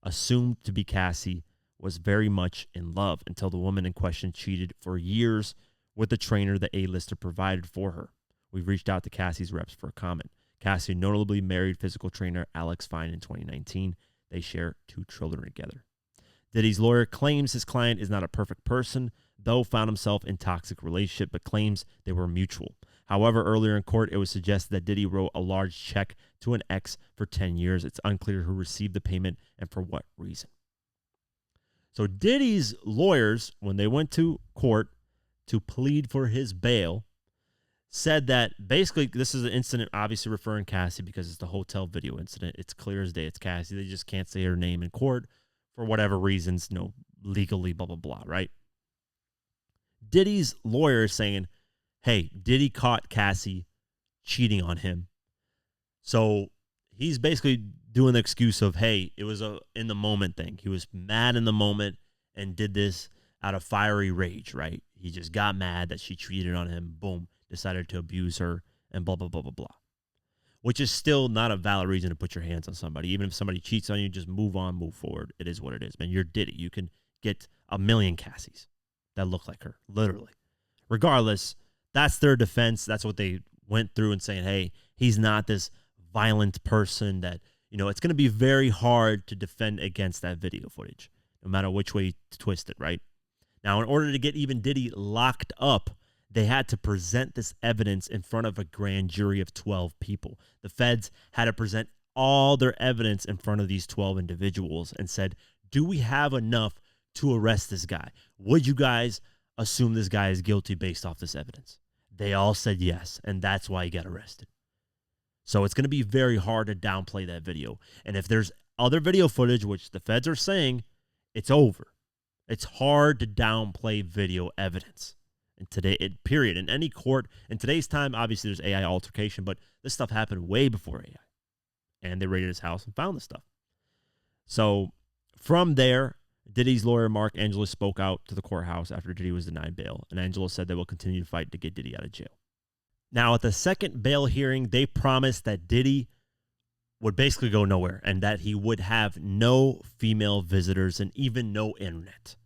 assumed to be Cassie, was very much in love until the woman in question cheated for years with the trainer the A-lister provided for her. We've reached out to Cassie's reps for a comment. Cassie notably married physical trainer Alex Fine in 2019. They share 2 children together. Diddy's lawyer claims his client is not a perfect person, though found himself in toxic relationship, but claims they were mutual. However, earlier in court, it was suggested that Diddy wrote a large check to an ex for 10 years. It's unclear who received the payment and for what reason. So Diddy's lawyers, when they went to court to plead for his bail, said that basically this is an incident obviously referring Cassie because it's the hotel video incident. It's clear as day. It's Cassie. They just can't say her name in court for whatever reasons, legally, blah, blah, blah, right? Diddy's lawyer is saying, hey, Diddy caught Cassie cheating on him. So he's basically doing the excuse of, hey, it was a in the moment thing. He was mad in the moment and did this out of fiery rage, right? He just got mad that she cheated on him. Boom. Decided to abuse her and blah, blah, blah, blah, blah. Which is still not a valid reason to put your hands on somebody. Even if somebody cheats on you, just move on, move forward. It is what it is, man. You're Diddy. You can get a million Cassies that look like her, literally. Regardless, that's their defense. That's what they went through and saying, hey, he's not this violent person that, it's going to be very hard to defend against that video footage, no matter which way you twist it, right? Now, in order to get even Diddy locked up, they had to present this evidence in front of a grand jury of 12 people. The feds had to present all their evidence in front of these 12 individuals and said, do we have enough to arrest this guy? Would you guys assume this guy is guilty based off this evidence? They all said yes, and that's why he got arrested. So it's going to be very hard to downplay that video. And if there's other video footage, which the feds are saying, it's over. It's hard to downplay video evidence. And today, period, in any court, in today's time, obviously there's AI altercation, but this stuff happened way before AI. And they raided his house and found this stuff. So from there, Diddy's lawyer, Mark Angeles, spoke out to the courthouse after Diddy was denied bail. And Angeles said they will continue to fight to get Diddy out of jail. Now, at the second bail hearing, they promised that Diddy would basically go nowhere and that he would have no female visitors and even no internet.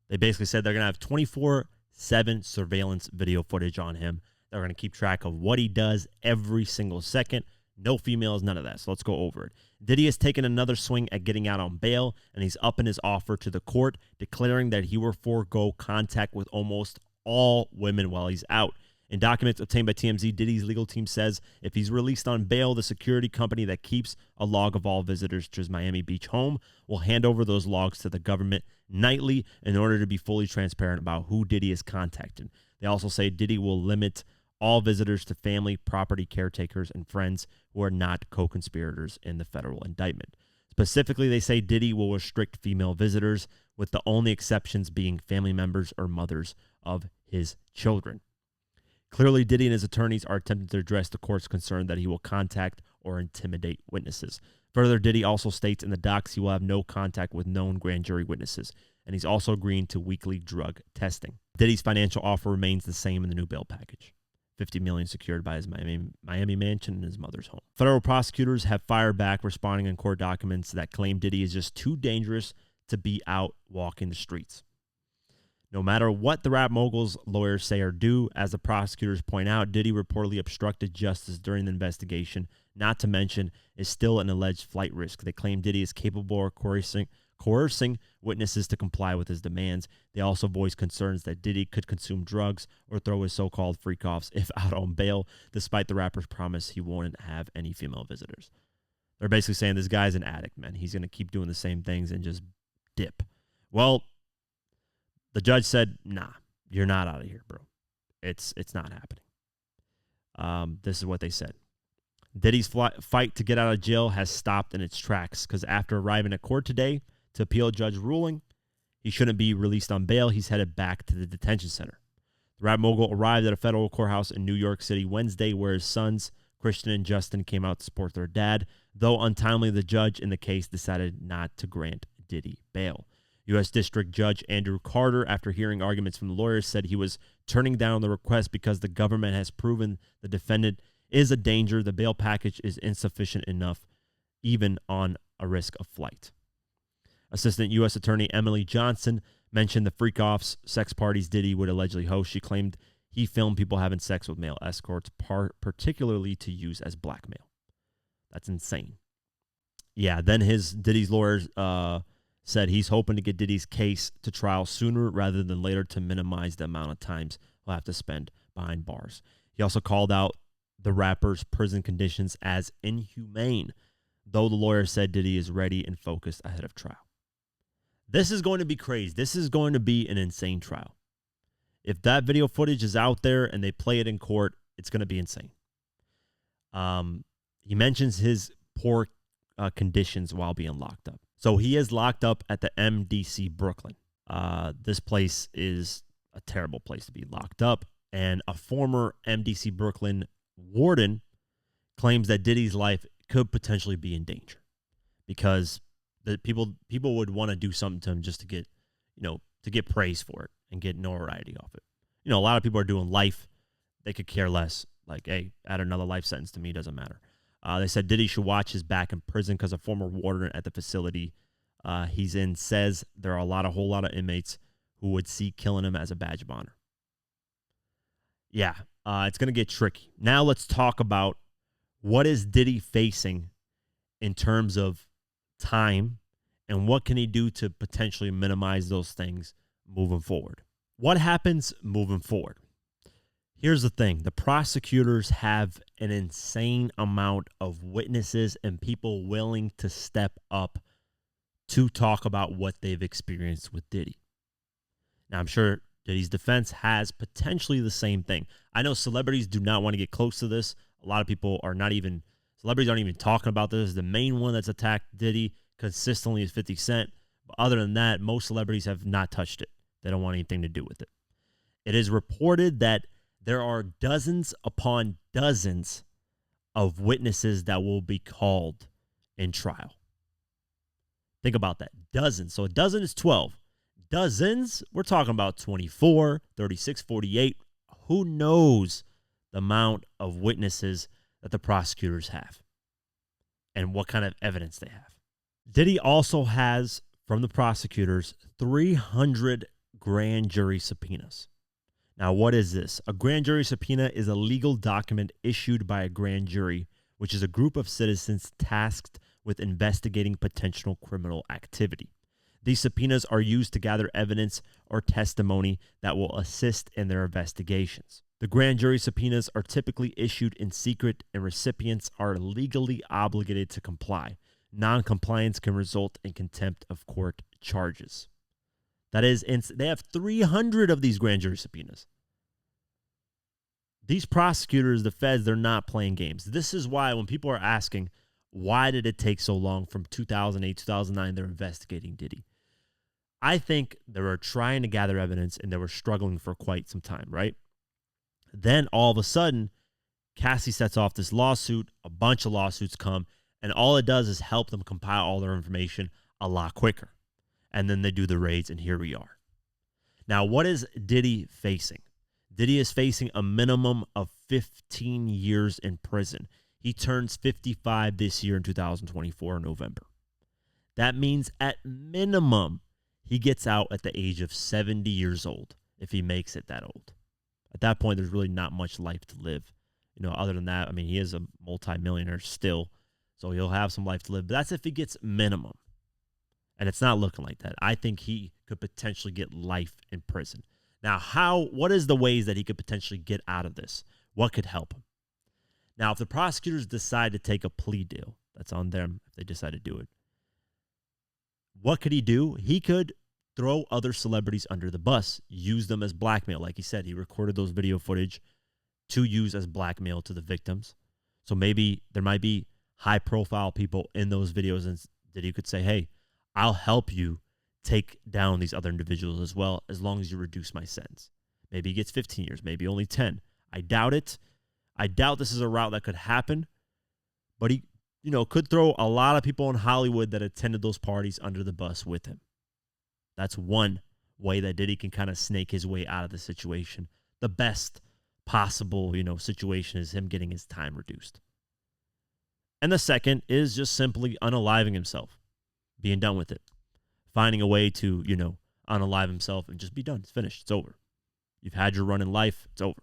They basically said they're going to have 24/7 surveillance video footage on him. They're going to keep track of what he does every single second. No females, none of that. So let's go over it. Diddy has taken another swing at getting out on bail, and he's upping his offer to the court, declaring that he will forego contact with almost all women while he's out. In documents obtained by TMZ, Diddy's legal team says if he's released on bail, the security company that keeps a log of all visitors to his Miami Beach home will hand over those logs to the government nightly in order to be fully transparent about who Diddy is contacting. They also say Diddy will limit all visitors to family, property caretakers, and friends who are not co-conspirators in the federal indictment. Specifically, they say Diddy will restrict female visitors, with the only exceptions being family members or mothers of his children. Clearly, Diddy and his attorneys are attempting to address the court's concern that he will contact or intimidate witnesses. Further, Diddy also states in the docs he will have no contact with known grand jury witnesses, and he's also agreeing to weekly drug testing. Diddy's financial offer remains the same in the new bail package. $50 million secured by his Miami mansion and his mother's home. Federal prosecutors have fired back, responding in court documents that claim Diddy is just too dangerous to be out walking the streets. No matter what the rap mogul's lawyers say or do, as the prosecutors point out, Diddy reportedly obstructed justice during the investigation, not to mention is still an alleged flight risk. They claim Diddy is capable of coercing witnesses to comply with his demands. They also voice concerns that Diddy could consume drugs or throw his so-called freak-offs if out on bail, despite the rapper's promise he won't have any female visitors. They're basically saying this guy's an addict, man. He's going to keep doing the same things and just dip. Well, the judge said, nah, you're not out of here, bro. It's not happening. This is what they said. Diddy's fight to get out of jail has stopped in its tracks because after arriving at court today to appeal a judge's ruling, he shouldn't be released on bail. He's headed back to the detention center. The rap mogul arrived at a federal courthouse in New York City Wednesday where his sons, Christian and Justin, came out to support their dad. Though untimely, the judge in the case decided not to grant Diddy bail. U.S. District Judge Andrew Carter, after hearing arguments from the lawyers, said he was turning down the request because the government has proven the defendant is a danger. The bail package is insufficient enough, even on a risk of flight. Assistant U.S. Attorney Emily Johnson mentioned the freak-offs sex parties Diddy would allegedly host. She claimed he filmed people having sex with male escorts, particularly to use as blackmail. That's insane. Yeah, then Diddy's lawyers said he's hoping to get Diddy's case to trial sooner rather than later to minimize the amount of times he'll have to spend behind bars. He also called out the rapper's prison conditions as inhumane, though the lawyer said Diddy is ready and focused ahead of trial. This is going to be crazy. This is going to be an insane trial. If that video footage is out there and they play it in court, it's going to be insane. He mentions his poor conditions while being locked up. So he is locked up at the MDC Brooklyn. This place is a terrible place to be locked up. And a former MDC Brooklyn warden claims that Diddy's life could potentially be in danger because the people would want to do something to him just to get, to get praise for it and get notoriety off it. A lot of people are doing life. They could care less. Like, hey, add another life sentence to me, doesn't matter. They said Diddy should watch his back in prison because a former warden at the facility he's in says there are a whole lot of inmates who would see killing him as a badge of honor. Yeah, it's going to get tricky. Now let's talk about what is Diddy facing in terms of time and what can he do to potentially minimize those things moving forward. What happens moving forward? Here's the thing. The prosecutors have an insane amount of witnesses and people willing to step up to talk about what they've experienced with Diddy. Now, I'm sure Diddy's defense has potentially the same thing. I know celebrities do not want to get close to this. A lot of people celebrities aren't even talking about this. The main one that's attacked Diddy consistently is 50 Cent. But other than that, most celebrities have not touched it. They don't want anything to do with it. It is reported that there are dozens upon dozens of witnesses that will be called in trial. Think about that. Dozens. So a dozen is 12. Dozens, we're talking about 24, 36, 48. Who knows the amount of witnesses that the prosecutors have and what kind of evidence they have. Diddy also has, from the prosecutors, 300 grand jury subpoenas. Now, what is this? A grand jury subpoena is a legal document issued by a grand jury, which is a group of citizens tasked with investigating potential criminal activity. These subpoenas are used to gather evidence or testimony that will assist in their investigations. The grand jury subpoenas are typically issued in secret, and recipients are legally obligated to comply. Non-compliance can result in contempt of court charges. That is, they have 300 of these grand jury subpoenas. These prosecutors, the feds, they're not playing games. This is why when people are asking, why did it take so long from 2008, 2009, they're investigating Diddy. I think they were trying to gather evidence and they were struggling for quite some time, right? Then all of a sudden, Cassie sets off this lawsuit, a bunch of lawsuits come, and all it does is help them compile all their information a lot quicker. And then they do the raids, and here we are. Now, what is Diddy facing? Diddy is facing a minimum of 15 years in prison. He turns 55 this year in 2024 in November. That means at minimum, he gets out at the age of 70 years old if he makes it that old. At that point, there's really not much life to live. Other than that, I mean, he is a multimillionaire still, so he'll have some life to live. But that's if he gets minimum. And it's not looking like that. I think he could potentially get life in prison. Now, what is the ways that he could potentially get out of this? What could help him? Now, if the prosecutors decide to take a plea deal, That's on them if they decide to do it. What could he do? He could throw other celebrities under the bus, use them as blackmail. Like he said, he recorded those video footage to use as blackmail to the victims. So maybe there might be high-profile people in those videos and that he could say, hey, I'll help you take down these other individuals as well, as long as you reduce my sentence. Maybe he gets 15 years, maybe only 10. I doubt it. I doubt this is a route that could happen, but he, could throw a lot of people in Hollywood that attended those parties under the bus with him. That's one way that Diddy can kind of snake his way out of the situation. The best possible, situation is him getting his time reduced. And the second is just simply unaliving himself, being done with it, finding a way to, unalive himself and just be done. It's finished. It's over. You've had your run in life. It's over.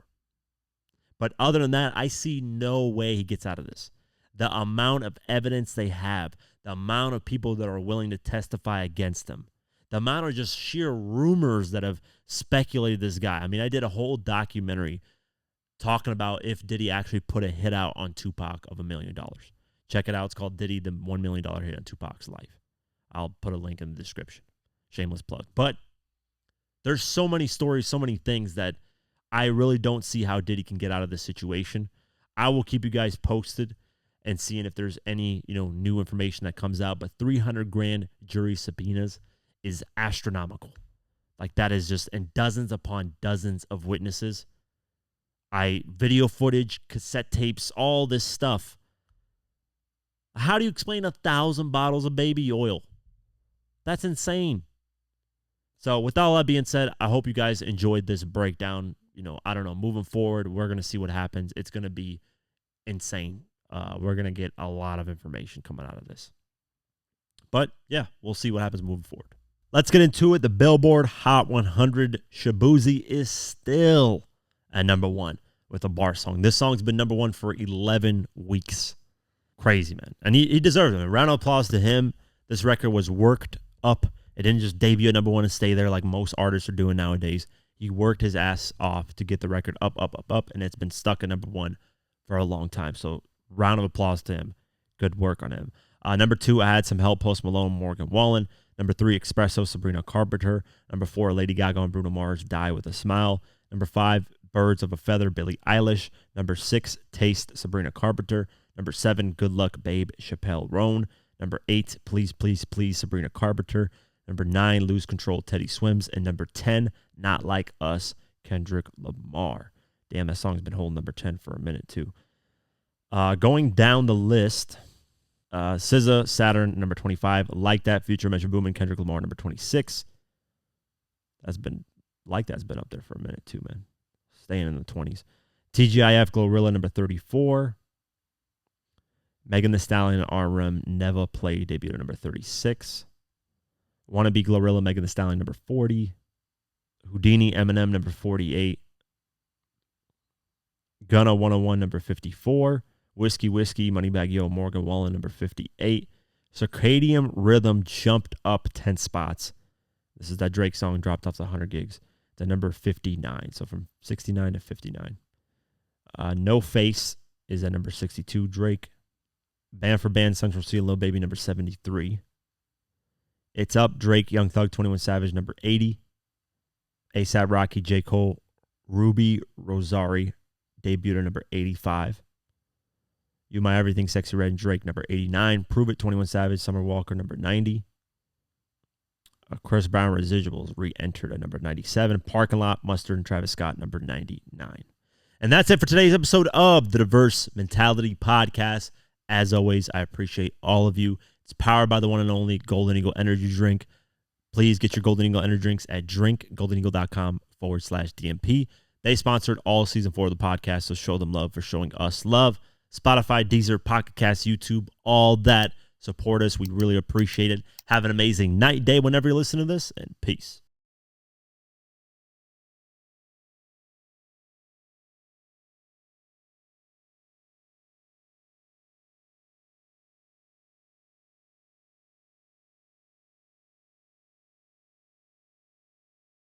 But other than that, I see no way he gets out of this. The amount of evidence they have, the amount of people that are willing to testify against him, the amount of just sheer rumors that have speculated this guy. I mean, I did a whole documentary talking about if Diddy actually put a hit out on Tupac of $1 million. Check it out. It's called Diddy, the $1 million hit on Tupac's life. I'll put a link in the description. Shameless plug. But there's so many stories, so many things that I really don't see how Diddy can get out of this situation. I will keep you guys posted and seeing if there's any, new information that comes out. But 300 grand jury subpoenas is astronomical. Like that is just, and dozens upon dozens of witnesses. Video footage, cassette tapes, all this stuff. How do you explain 1,000 bottles of baby oil? That's insane. So with all that being said, I hope you guys enjoyed this breakdown. I don't know, moving forward, we're going to see what happens. It's going to be insane. We're going to get a lot of information coming out of this. But yeah, we'll see what happens moving forward. Let's get into it. The Billboard Hot 100, Shaboozey is still at number 1 with a bar song. This song's been number 1 for 11 weeks. Crazy, man. And he deserves it. A round of applause to him. This record was worked up. It didn't just debut at number 1 and stay there like most artists are doing nowadays. He worked his ass off to get the record up, and it's been stuck at number 1 for a long time. So round of applause to him. Good work on him. Number 2, I had some help, Post Malone, Morgan Wallen. Number 3, Espresso, Sabrina Carpenter. Number 4, Lady Gaga and Bruno Mars, Die With a Smile. Number 5, Birds of a Feather, Billie Eilish. Number 6, Taste, Sabrina Carpenter. Number 7, Good Luck, Babe, Chappelle Roan. Number 8, Please, Please, Please, Sabrina Carpenter. Number 9, Lose Control, Teddy Swims. And number 10, Not Like Us, Kendrick Lamar. Damn, that song's been holding number 10 for a minute, too. Going down the list, SZA, Saturn, number 25. Like That, Future, Metro Boomin, Kendrick Lamar, number 26. That's been up there for a minute, too, man. Staying in the 20s. TGIF, Glorilla, number 34. Megan Thee Stallion and RM, Never Play, debut at number 36. Wanna Be Glorilla, Megan Thee Stallion, number 40. Houdini, Eminem, number 48. Gunna 101, number 54. Whiskey, Moneybagg Yo, Morgan Wallen, number 58. Circadian Rhythm jumped up 10 spots. This is that Drake song, dropped off the 100 gigs. The number 59, so from 69 to 59. No Face is at number 62, Drake. Band for Band, Central C, Lil Baby, number 73. It's Up, Drake, Young Thug, 21 Savage, number 80. A$AP Rocky, J. Cole, Ruby Rosari, debuted at number 85. You My Everything, Sexy Red, and Drake, number 89. Prove It, 21 Savage, Summer Walker, number 90. Chris Brown, Residuals, re-entered at number 97. Parking Lot, Mustard, and Travis Scott, number 99. And that's it for today's episode of the Diverse Mentality Podcast. As always, I appreciate all of you. It's powered by the one and only Golden Eagle Energy Drink. Please get your Golden Eagle Energy Drinks at drinkgoldeneagle.com/DMP. They sponsored all season 4 of the podcast, so show them love for showing us love. Spotify, Deezer, Pocket Cast, YouTube, all that. Support us. We really appreciate it. Have an amazing night, day, whenever you listen to this, and peace.